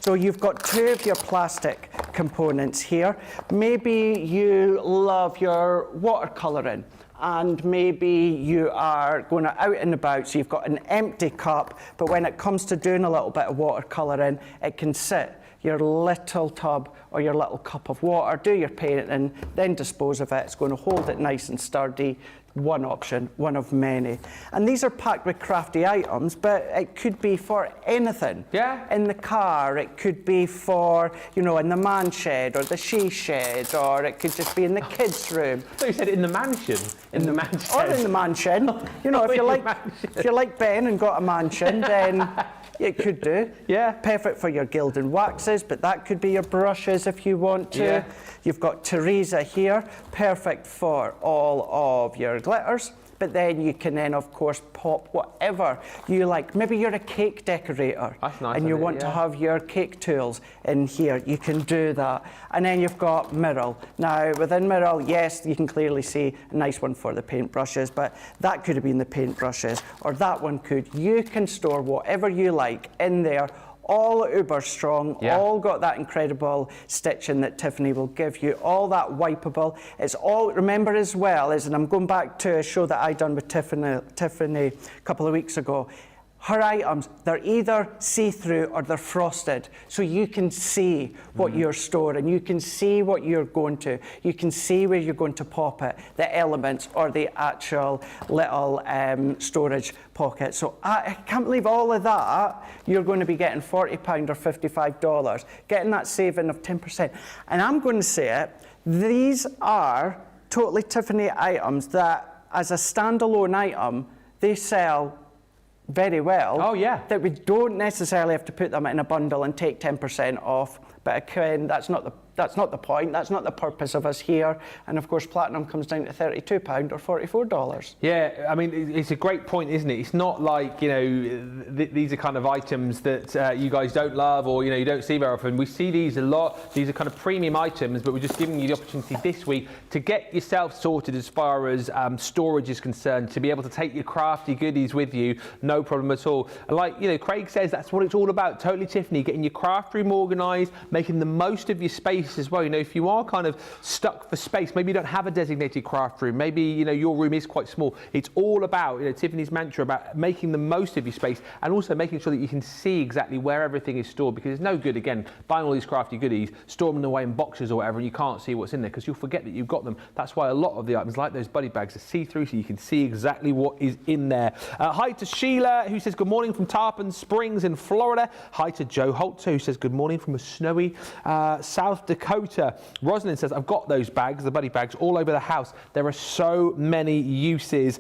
So you've got two of your plastic components here. Maybe you love your watercolouring and maybe you are going out and about, so you've got an empty cup, but when it comes to doing a little bit of watercolouring, it can sit your little tub or your little cup of water, do your painting, then dispose of it. It's going to hold it nice and sturdy. One option, one of many. And these are packed with crafty items, but it could be for anything. Yeah. In the car, it could be for, you know, in the man shed or the she shed, or it could just be in the kids' room. I thought you said in the mansion. In the mansion. Or in the mansion. You know, if you're like Ben and got a mansion, then it could do. Yeah. Perfect for your gilding waxes, but that could be your brushes if you want to. Yeah. You've got Teresa here, perfect for all of your glitters. But then you can then, of course, pop whatever you like. Maybe you're a cake decorator. That's nice, and you isn't it? want to Yeah. have your cake tools in here. You can do that. And then you've got Miral. Now, within Miral, yes, you can clearly see a nice one for the paintbrushes, but that could have been the paintbrushes, or that one could. You can store whatever you like in there, all uber strong, Yeah. all got that incredible stitching that Tiffany will give you, all that wipeable. It's all, remember as well, and I'm going back to a show that I done with Tiffany a couple of weeks ago. Her items, they're either see-through or they're frosted, so you can see what you're storing, you can see what you're going to, you can see where you're going to pop it, the elements or the actual little storage pocket. So I can't believe all of that, you're going to be getting £40 or $55, getting that saving of 10%. And I'm going to say it, these are totally Tiffany items that, as a standalone item, they sell very well. Oh, yeah. That we don't necessarily have to put them in a bundle and take 10% off. But again, that's not the point. That's not the purpose of us here. And of course, platinum comes down to £32 or $44. Yeah, I mean, it's a great point, isn't it? It's not like, you know, these are kind of items that you guys don't love, or, you know, you don't see very often. We see these a lot. These are kind of premium items, but we're just giving you the opportunity this week to get yourself sorted as far as storage is concerned, to be able to take your crafty goodies with you, no problem at all. And like, you know, Craig says, that's what it's all about. Totally Tiffany, getting your craft room organised, making the most of your space as well. You know, if you are kind of stuck for space, maybe you don't have a designated craft room, maybe, you know, your room is quite small. It's all about, you know, Tiffany's mantra about making the most of your space, and also making sure that you can see exactly where everything is stored, because it's no good, again, buying all these crafty goodies, storing them away in boxes or whatever, and you can't see what's in there because you'll forget that you've got them. That's why a lot of the items, like those buddy bags, are see-through, so you can see exactly what is in there. Hi to Sheila, who says good morning from Tarpon Springs in Florida. Hi to Joe Holzer, who says good morning from a snowy South Dakota. Rosalind says, I've got those bags, the buddy bags, all over the house. There are so many uses.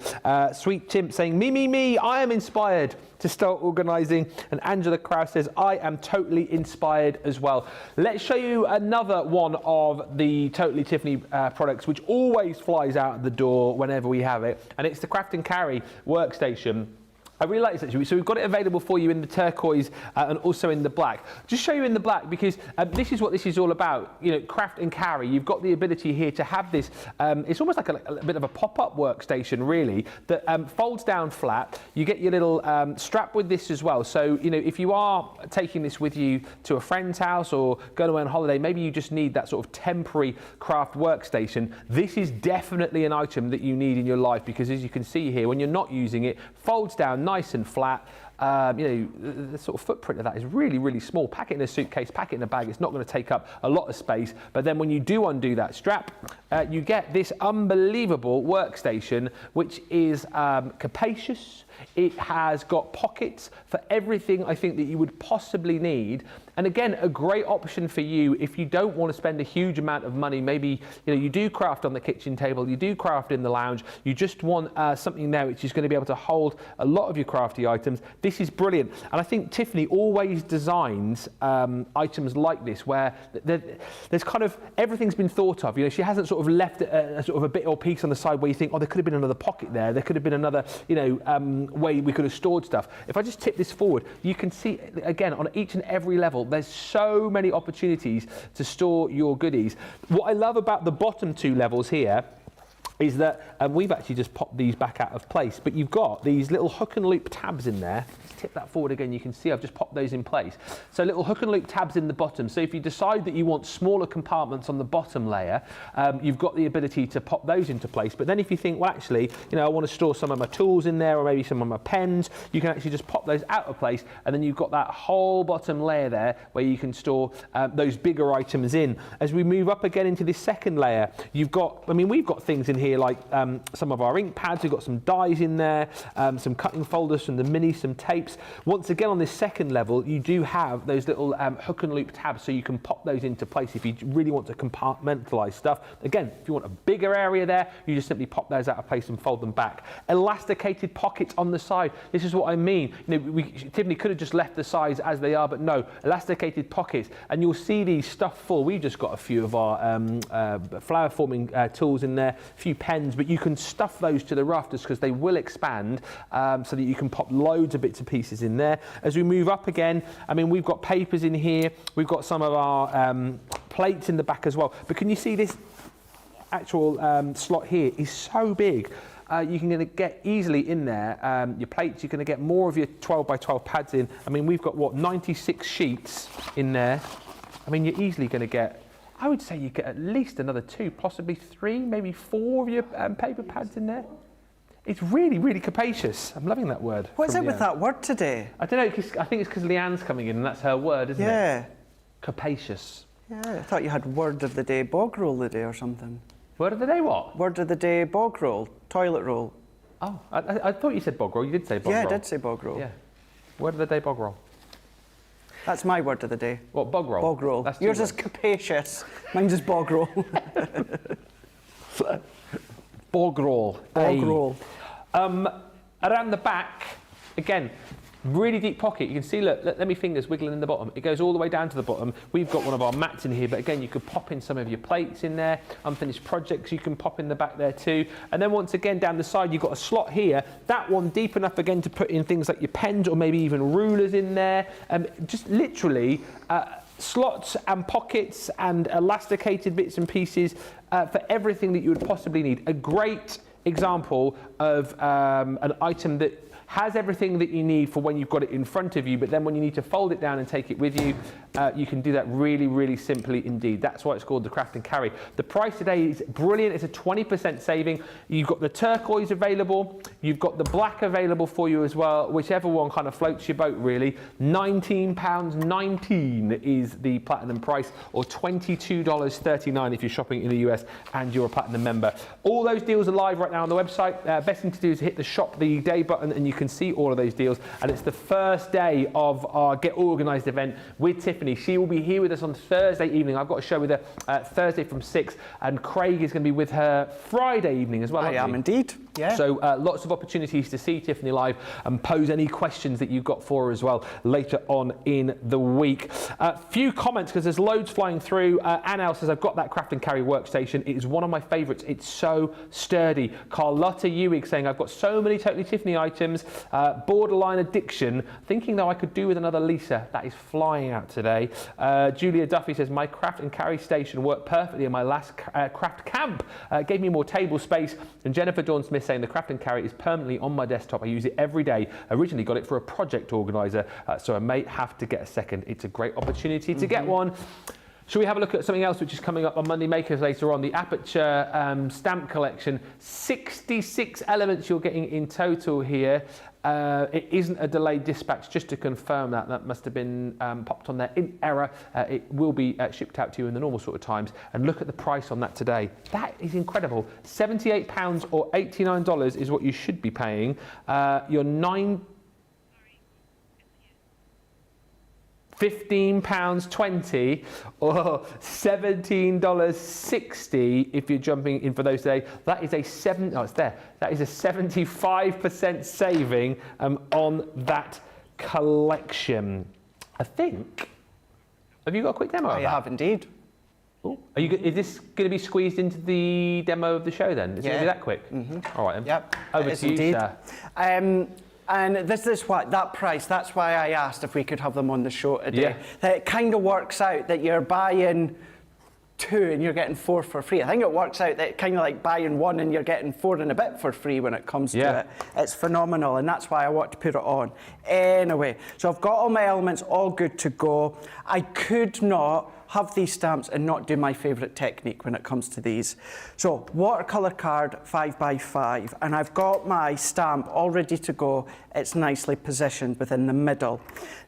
Sweet Chimp saying, me, I am inspired to start organising. And Angela Krause says, I am totally inspired as well. Let's show you another one of the Totally Tiffany products, which always flies out the door whenever we have it. And it's the Craft and Carry workstation. I really like this actually. So we've got it available for you in the turquoise and also in the black. Just show you in the black because this is what this is all about. You know, craft and carry. You've got the ability here to have this. It's almost like a bit of a pop-up workstation, really, that folds down flat. You get your little strap with this as well. So, you know, if you are taking this with you to a friend's house or going away on holiday, maybe you just need that sort of temporary craft workstation. This is definitely an item that you need in your life because, as you can see here, when you're not using it, folds down nice and flat. You know, the sort of footprint of that is really, really small. Pack it in a suitcase, pack it in a bag. It's not going to take up a lot of space. But then when you do undo that strap, you get this unbelievable workstation, which is capacious. It has got pockets for everything I think that you would possibly need. And again, a great option for you if you don't want to spend a huge amount of money. Maybe, you know, you do craft on the kitchen table, you do craft in the lounge, you just want something there which is going to be able to hold a lot of your crafty items. This is brilliant. And I think Tiffany always designs items like this where there's kind of everything's been thought of. You know, she hasn't sort of left a sort of a bit or piece on the side where you think, oh, there could have been another pocket there. There could have been another, you know, way we could have stored stuff. If I just tip this forward, you can see, again, on each and every level, there's so many opportunities to store your goodies. What I love about the bottom two levels here is that we've actually just popped these back out of place, but you've got these little hook and loop tabs in there. Let's tip that forward again. You can see I've just popped those in place. So little hook and loop tabs in the bottom. So if you decide that you want smaller compartments on the bottom layer, you've got the ability to pop those into place. But then if you think, well, actually, you know, I want to store some of my tools in there or maybe some of my pens, you can actually just pop those out of place, and then you've got that whole bottom layer there where you can store those bigger items in. As we move up again into this second layer, you've got, I mean, we've got things in here like some of our ink pads, we've got some dies in there, some cutting folders from the mini, some tapes. Once again on this second level, you do have those little hook and loop tabs, so you can pop those into place if you really want to compartmentalize stuff. Again, if you want a bigger area there, you just simply pop those out of place and fold them back. Elasticated pockets on the side. This is what I mean. You know, Tiffany could have just left the sides as they are, but no, elasticated pockets, and you'll see these stuffed full. We've just got a few of our flower forming tools in there, a few pens, but you can stuff those to the rafters because they will expand, so that you can pop loads of bits and pieces in there. As we move up again, I mean, we've got papers in here, we've got some of our plates in the back as well, but can you see this actual slot here is so big. You can get easily in there your plates. You're going to get more of your 12 by 12 pads in. I mean, we've got what, 96 sheets in there. I mean, you're easily going to get, I would say you get at least another 2, possibly 3, maybe 4 of your paper pads in there. It's really, really capacious. I'm loving that word. What's it with that word today? I don't know, I think it's because Leanne's coming in and that's her word, isn't it? Yeah. Capacious. Yeah, I thought you had word of the day, bog roll the day or something. Word of the day what? Word of the day, bog roll, toilet roll. Oh, I thought you said bog roll. You did say bog roll. Yeah, I did say bog roll. Yeah. Word of the day, bog roll. That's my word of the day. What, bog roll? Bog roll. That's yours is capacious. Mine's is bog roll. Bog roll. Bog roll. Around the back, again, really deep pocket. You can see, look, let me fingers wiggling in the bottom. It goes all the way down to the bottom. We've got one of our mats in here, but again, you could pop in some of your plates in there. Unfinished projects you can pop in the back there too. And then once again, down the side, you've got a slot here. That one deep enough again to put in things like your pens or maybe even rulers in there. Just literally slots and pockets and elasticated bits and pieces for everything that you would possibly need. A great example of an item that has everything that you need for when you've got it in front of you, but then when you need to fold it down and take it with you, you can do that really, really simply indeed. That's why it's called the Craft and Carry. The price today is brilliant. It's a 20% saving. You've got the turquoise available. You've got the black available for you as well, whichever one kind of floats your boat really. £19.19 is the platinum price, or $22.39 if you're shopping in the US and you're a platinum member. All those deals are live right now on the website. Best thing to do is hit the shop the day button and you can see all of those deals. And it's the first day of our Get Organised event with Tiffany. She will be here with us on Thursday evening. I've got a show with her Thursday from 6, and Craig is going to be with her Friday evening as well. I am indeed. Yeah. So lots of opportunities to see Tiffany live and pose any questions that you've got for her as well later on in the week. Few comments because there's loads flying through. Anel says, I've got that Craft and Carry workstation. It is one of my favourites. It's so sturdy. Carlotta Ewig saying, I've got so many Totally Tiffany items. Borderline addiction. Thinking though I could do with another Lisa. That is flying out today. Julia Duffy says, my Craft and Carry station worked perfectly in my last craft camp. Gave me more table space. And Jennifer Dawn Smith saying the Craft and Carry is permanently on my desktop. I use it every day. Originally got it for a project organizer, so I may have to get a second. It's a great opportunity to get one. Shall we have a look at something else which is coming up on Monday Makers later on? The Aperture stamp collection. 66 elements you're getting in total here. It isn't a delayed dispatch, just to confirm that. That must have been popped on there in error. It will be shipped out to you in the normal sort of times. And look at the price on that today. That is incredible. £78 or $89 is what you should be paying. Your £15.20 or $17.60 if you're jumping in for those today. That is a That is a 75% saving on that collection. I think. Have you got a quick demo? I have indeed. Ooh. Is this going to be squeezed into the demo of the show then? Is it going to be that quick? All right then. Yep. Over to you, sir. And this is what, that price, that's why I asked if we could have them on the show today. Yeah. That it kind of works out that you're buying 2 and you're getting 4 for free. I think it works out that kind of like buying 1 and you're getting 4 and a bit for free when it comes to it. It's phenomenal, and that's why I want to put it on. Anyway, so I've got all my elements all good to go. I could not have these stamps and not do my favourite technique when it comes to these. So watercolour card 5x5, and I've got my stamp all ready to go. It's nicely positioned within the middle.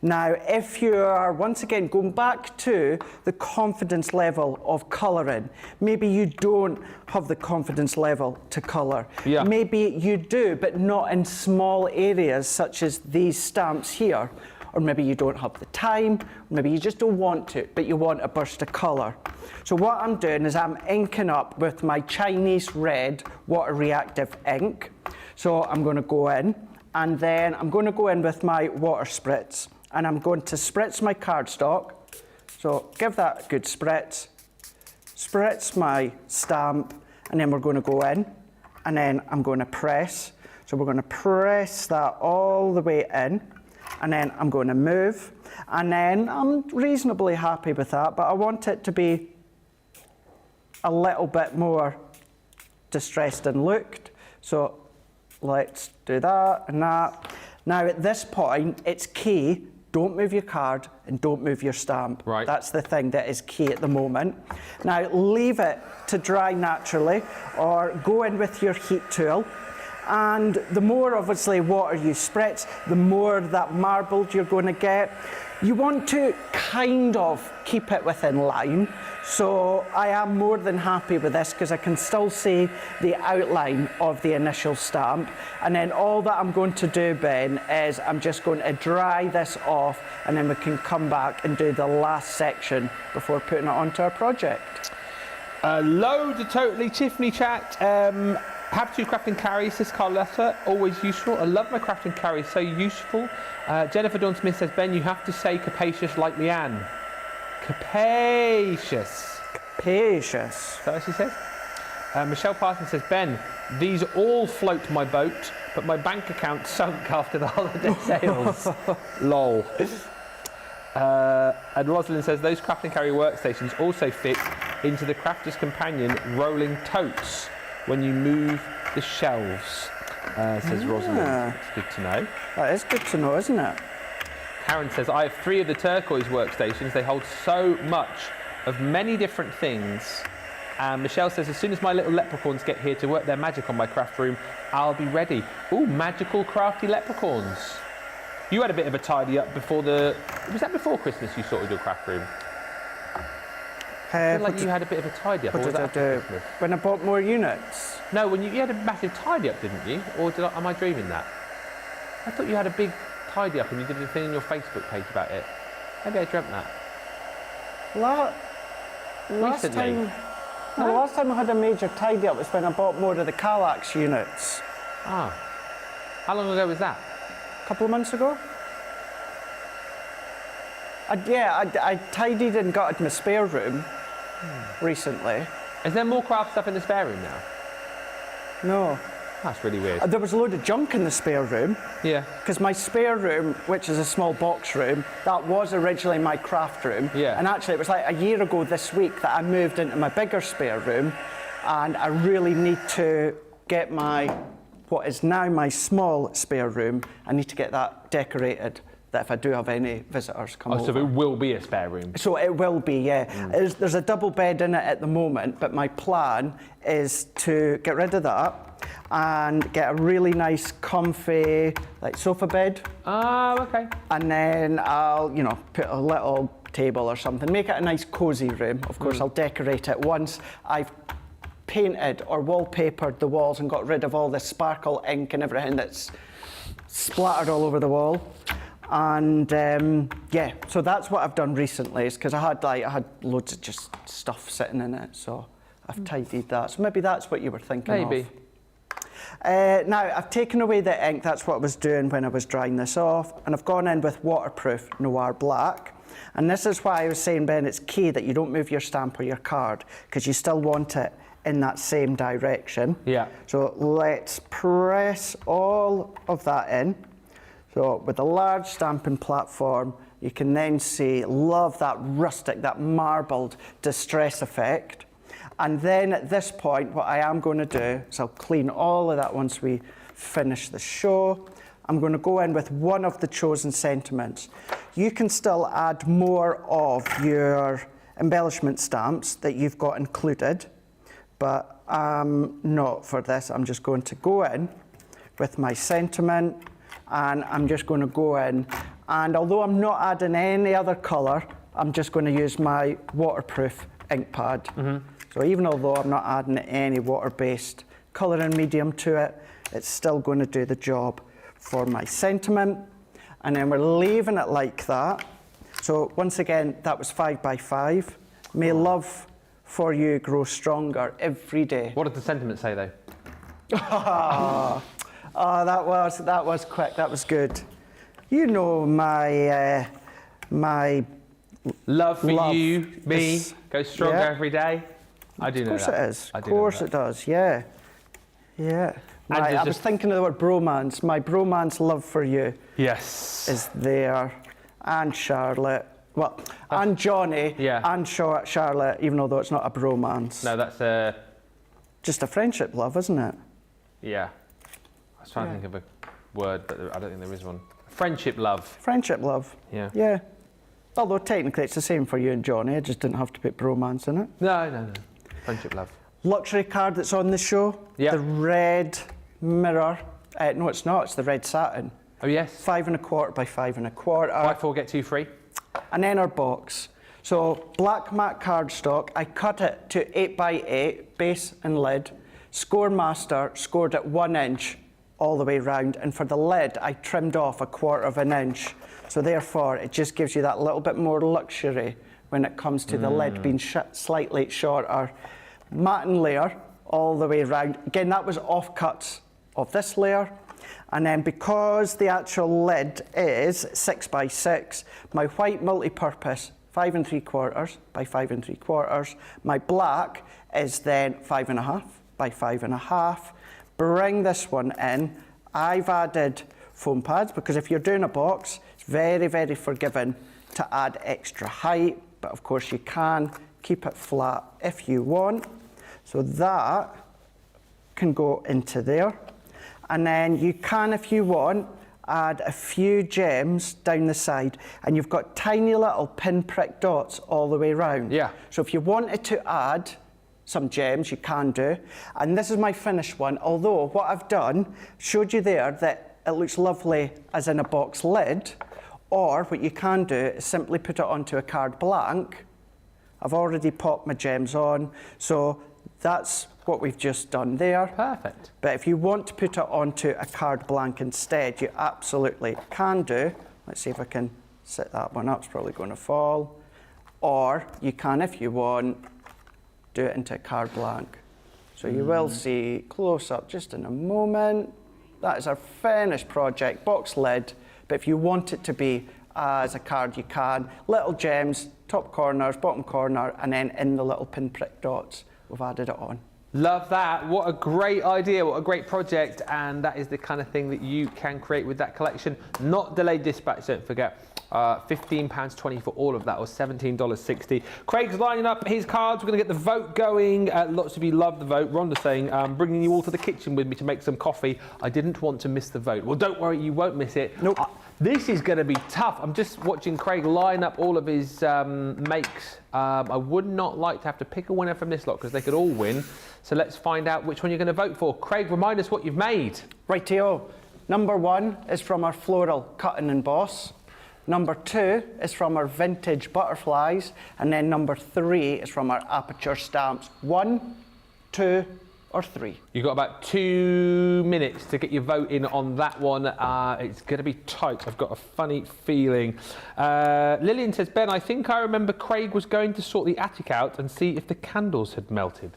Now, if you are once again going back to the confidence level of colouring, maybe you don't have the confidence level to colour. Maybe you do, but not in small areas such as these stamps here. Or maybe you don't have the time, maybe you just don't want to, but you want a burst of colour. So what I'm doing is I'm inking up with my Chinese red water reactive ink. So I'm going to go in, and then I'm going to go in with my water spritz, and I'm going to spritz my cardstock. So give that a good spritz, spritz my stamp, and then we're going to go in, and then I'm going to press. So we're going to press that all the way in. And then I'm going to move, and then I'm reasonably happy with that, but I want it to be a little bit more distressed and looked. So let's do that and that. Now at this point, it's key, don't move your card and don't move your stamp. Right. That's the thing that is key at the moment. Now leave it to dry naturally, or go in with your heat tool. And the more, obviously, water you spritz, the more that marbled you're going to get. You want to kind of keep it within line. So I am more than happy with this because I can still see the outline of the initial stamp. And then all that I'm going to do, Ben, is I'm just going to dry this off, and then we can come back and do the last section before putting it onto our project. Loads of totally Tiffany chat. Have to craft and carry, says Carlotta, always useful. I love my craft and carry, so useful. Jennifer Dawn Smith says, Ben, you have to say capacious like Leanne. Capacious. Capacious. Is that what she says? Michelle Parsons says, Ben, these all float my boat, but my bank account sunk after the holiday sales. Lol. And Rosalind says, those craft and carry workstations also fit into the Crafter's Companion rolling totes when you move the shelves, says Rosalind. It's good to know. That is good to know, isn't it? Karen says, I have 3 of the turquoise workstations. They hold so much of many different things. And Michelle says, as soon as my little leprechauns get here to work their magic on my craft room, I'll be ready. Ooh, magical crafty leprechauns. You had a bit of a tidy up before the... Was that before Christmas you sorted your craft room? I feel like you had a bit of a tidy up. What did I do? When I bought more units? No, when you had a massive tidy up, didn't you? Or am I dreaming that? I thought you had a big tidy up and you did a thing on your Facebook page about it. Maybe I dreamt that. Last time I had a major tidy up was when I bought more of the Kallax units. Ah. How long ago was that? A couple of months ago. I tidied and gutted my spare room recently. Is there more craft stuff in the spare room now? No. That's really weird. There was a load of junk in the spare room. Yeah. Because my spare room, which is a small box room, that was originally my craft room. Yeah. And actually it was like a year ago this week that I moved into my bigger spare room, and I really need to get what is now my small spare room, I need to get that decorated, that if I do have any visitors come over. So it will be a spare room? So it will be, yeah. There's a double bed in it at the moment, but my plan is to get rid of that and get a really nice, comfy, sofa bed. Oh, okay. And then I'll, put a little table or something, make it a nice, cosy room. Of course, I'll decorate it once I've painted or wallpapered the walls and got rid of all the sparkle ink and everything that's splattered all over the wall. And so that's what I've done recently, is because I had loads of just stuff sitting in it, so I've tidied that. So maybe that's what you were thinking of. Maybe. Now, I've taken away the ink. That's what I was doing when I was drying this off, and I've gone in with waterproof Noir Black. And this is why I was saying, Ben, it's key that you don't move your stamp or your card, because you still want it in that same direction. Yeah. So let's press all of that in. So with a large stamping platform, You can then see, love that rustic, that marbled distress effect. And then at this point, what I am going to do is I'll clean all of that once we finish the show. I'm going to go in with one of the chosen sentiments. You can still add more of your embellishment stamps that you've got included, but not for this. I'm just going to go in with my sentiment, and I'm just going to go in, and although I'm not adding any other colour, I'm just going to use my waterproof ink pad. So even although I'm not adding any water-based colouring medium to it, it's still going to do the job for my sentiment. And then we're leaving it like that. So once again, that was 5 by 5. May love for you grow stronger every day. What did the sentiment say though? Oh, that was quick. That was good. You know my my love for you, me, go stronger every day. I do know that. Of course it is. Of course it does. Yeah, yeah. I was thinking of the word bromance. My bromance love for you. Yes. Is there, and Charlotte. Well, and Johnny. Yeah. And Charlotte, even though it's not a bromance. No, that's just a friendship love, isn't it? Yeah. I was trying to think of a word, but I don't think there is one. Friendship love. Friendship love. Yeah. Yeah. Although technically it's the same for you and Johnny. I just didn't have to put bromance in it. No. Friendship love. Luxury card that's on the show. Yeah. The red mirror. No, it's not. It's the red satin. Oh yes. 5 1/4 by 5 1/4. Buy 4 get 2 free. An inner box. So black matte cardstock. I cut it to 8 by 8 base and lid. Score master scored it 1 inch all the way round, and for the lid I trimmed off 1/4 of an inch. So therefore it just gives you that little bit more luxury when it comes to the lid being slightly shorter. Matten layer all the way around. Again, that was offcuts of this layer. And then because the actual lid is 6 by 6, my white multi-purpose 5 3/4 by 5 3/4. My black is then 5 1/2 by 5 1/2. Bring this one in. I've added foam pads because if you're doing a box, it's very, very forgiving to add extra height, but of course you can keep it flat if you want. So that can go into there. And then you can, if you want, add a few gems down the side, and you've got tiny little pinprick dots all the way around. Yeah. So if you wanted to add some gems, you can do. And this is my finished one, although what I've done, showed you there that it looks lovely as in a box lid, or what you can do is simply put it onto a card blank. I've already popped my gems on, so that's what we've just done there. Perfect. But if you want to put it onto a card blank instead, you absolutely can do. Let's see if I can set that one up. It's probably going to fall. Or you can, if you want, do it into a card blank. So you will see close up just in a moment. That is our finished project, box lid. But if you want it to be as a card, you can. Little gems, top corners, bottom corner, and then in the little pinprick dots, we've added it on. Love that. What a great idea, what a great project, and that is the kind of thing that you can create with that collection. Not delayed dispatch, don't forget. £15.20 for all of that, or $17.60. Craig's lining up his cards. We're going to get the vote going. Lots of you love the vote. Rhonda's saying, bringing you all to the kitchen with me to make some coffee. I didn't want to miss the vote. Well, don't worry, you won't miss it. Nope. This is going to be tough. I'm just watching Craig line up all of his makes. I would not like to have to pick a winner from this lot because they could all win. So let's find out which one you're going to vote for. Craig, remind us what you've made. Rightio. Number 1 is from our Floral Cut and Emboss. Number 2 is from our Vintage Butterflies. And then number 3 is from our Aperture stamps. 1, 2, or 3. You've got about 2 minutes to get your vote in on that one. It's going to be tight. I've got a funny feeling. Lillian says, Ben, I think I remember Craig was going to sort the attic out and see if the candles had melted.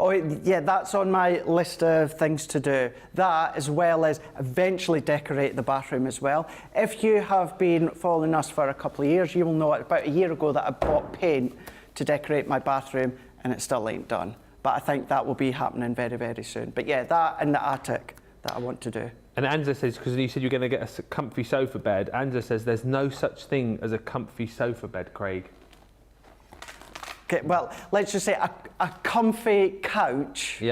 Oh, yeah, that's on my list of things to do. That, as well as eventually decorate the bathroom as well. If you have been following us for a couple of years, you will know about a year ago that I bought paint to decorate my bathroom, and it still ain't done. But I think that will be happening very, very soon. But yeah, that and the attic that I want to do. And Anza says, because you said you're going to get a comfy sofa bed, Anza says there's no such thing as a comfy sofa bed, Craig. Okay, well, let's just say a comfy couch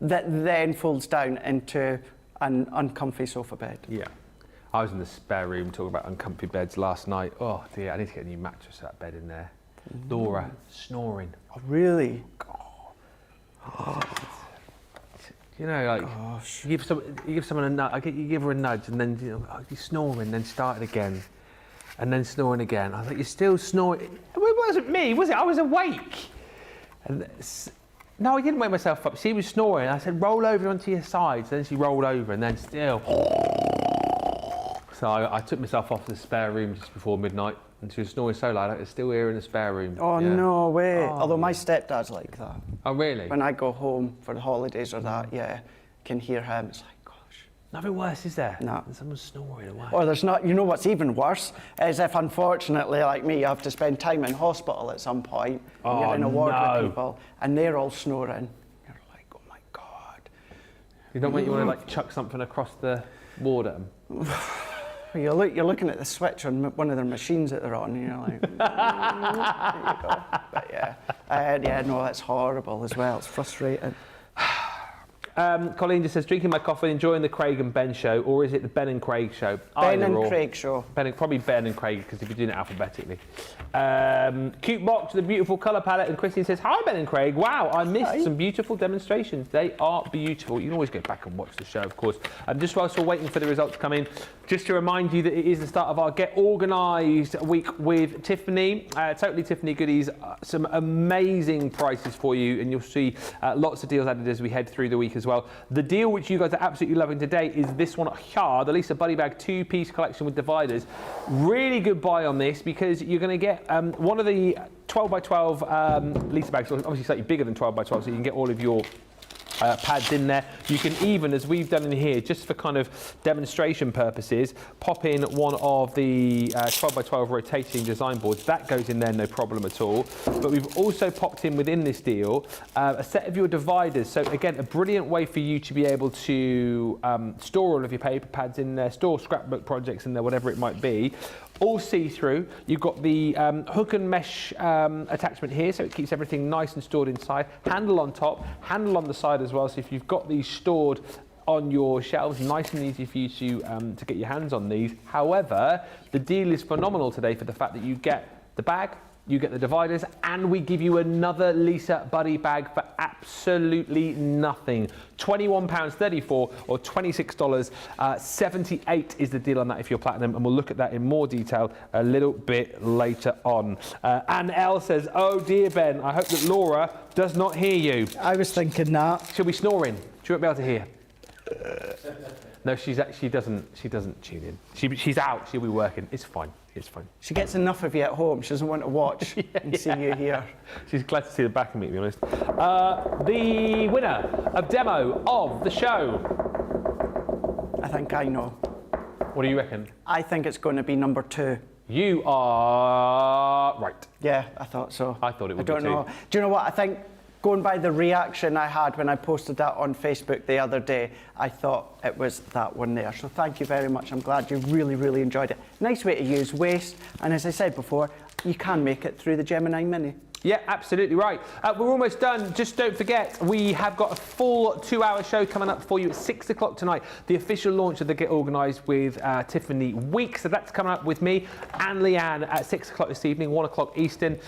that then folds down into an uncomfy sofa bed. Yeah. I was in the spare room talking about uncomfy beds last night. Oh dear, I need to get a new mattress for that bed in there. Laura snoring. Oh, really? Oh. You know, like you give someone a nudge. You give her a nudge, and then you're snoring, then start it again, and then snoring again. I thought you're still snoring. It wasn't me, was it? I was awake. And no, I didn't wake myself up. She was snoring. I said, roll over onto your sides. Then she rolled over, and then still. So I took myself off to the spare room just before midnight, and she was snoring so loud I could still hear her in the spare room. Oh, no way. Although my stepdad's like that. Oh, really? When I go home for the holidays or that, can hear him. It's like, gosh. Nothing worse, is there? No. Someone's snoring away. Or there's not, you know what's even worse? Is if, unfortunately, like me, you have to spend time in hospital at some point, and you're in a ward with people, and they're all snoring. You're like, oh my God. You don't want to like chuck something across the ward at them? You're looking at the switch on one of their machines that they're on, and you're like, there you go. But no, that's horrible as well. It's frustrating. Colleen just says, drinking my coffee, enjoying the Craig and Ben show, or is it the Ben and Craig show? Ben and Craig show. Probably Ben and Craig, because if you're doing it alphabetically. Cute box with a beautiful colour palette, and Christine says, hi Ben and Craig, wow, I missed some beautiful demonstrations. They are beautiful. You can always go back and watch the show, of course. Just whilst we're waiting for the results to come in, just to remind you that it is the start of our Get Organised week with Tiffany. Totally Tiffany goodies, some amazing prices for you, and you'll see lots of deals added as we head through the week as well. The deal which you guys are absolutely loving today is this one here, the Lisa Buddy Bag 2-piece collection with dividers. Really good buy on this because you're going to get one of the 12x12 Lisa bags, obviously slightly bigger than 12x12, so you can get all of your pads in there. You can even, as we've done in here, just for kind of demonstration purposes, pop in one of the 12x12 rotating design boards. That goes in there, no problem at all. But we've also popped in within this deal a set of your dividers. So again, a brilliant way for you to be able to store all of your paper pads in there, store scrapbook projects in there, whatever it might be. All see-through. You've got the hook and mesh attachment here, so it keeps everything nice and stored inside. Handle on top, handle on the side as well, so if you've got these stored on your shelves, nice and easy for you to get your hands on these. However, the deal is phenomenal today for the fact that you get the bag, you get the dividers, and we give you another Lisa Buddy bag for absolutely nothing. £21.34 or $26.78 is the deal on that if you're platinum, and we'll look at that in more detail a little bit later on. Anne L says, oh dear Ben, I hope that Laura does not hear you. I was thinking that. She'll be snoring. She won't be able to hear. No, she doesn't tune in. She's out, she'll be working. It's fine. It's fine. She gets enough of you at home. She doesn't want to watch and see you here. She's glad to see the back of me, to be honest. The winner of demo of the show. I think I know. What do you reckon? I think it's going to be number 2. You are right. Yeah, I thought so. I thought it would be 2. I don't know. Do you know what? I think going by the reaction I had when I posted that on Facebook the other day, I thought it was that one there. So thank you very much. I'm glad you really, really enjoyed it. Nice way to use waste. And as I said before, you can make it through the Gemini Mini. Yeah, absolutely right. We're almost done. Just don't forget, we have got a full 2-hour show coming up for you at 6 o'clock tonight. The official launch of the Get Organised with Tiffany week. So that's coming up with me and Leanne at 6 o'clock this evening, 1 o'clock Eastern.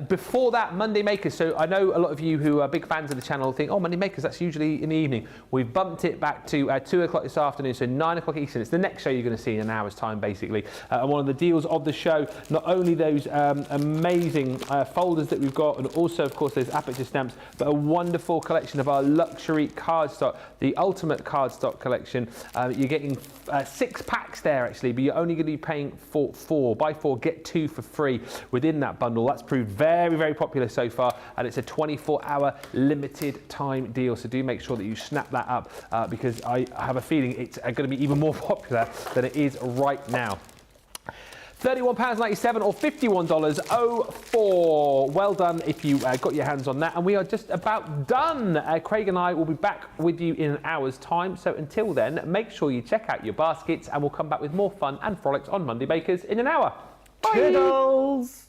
Before that, Monday Makers. So I know a lot of you who are big fans of the channel think, oh, Monday Makers, that's usually in the evening. We've bumped it back to 2 o'clock this afternoon, so 9 o'clock Eastern. It's the next show you're going to see in an hour's time, basically. And one of the deals of the show, not only those amazing folders that we've got, and also, of course, there's Aperture stamps, but a wonderful collection of our luxury cardstock, the ultimate cardstock collection. You're getting 6 packs there, actually, but you're only going to be paying for 4. Buy 4, get 2 for free within that bundle. That's proved very, very popular so far, and it's a 24-hour limited time deal, so do make sure that you snap that up because I have a feeling it's going to be even more popular than it is right now. £31.97 or $51.04. Well done if you got your hands on that. And we are just about done. Craig and I will be back with you in an hour's time. So until then, make sure you check out your baskets and we'll come back with more fun and frolics on Monday Bakers in an hour. Bye. Toodles.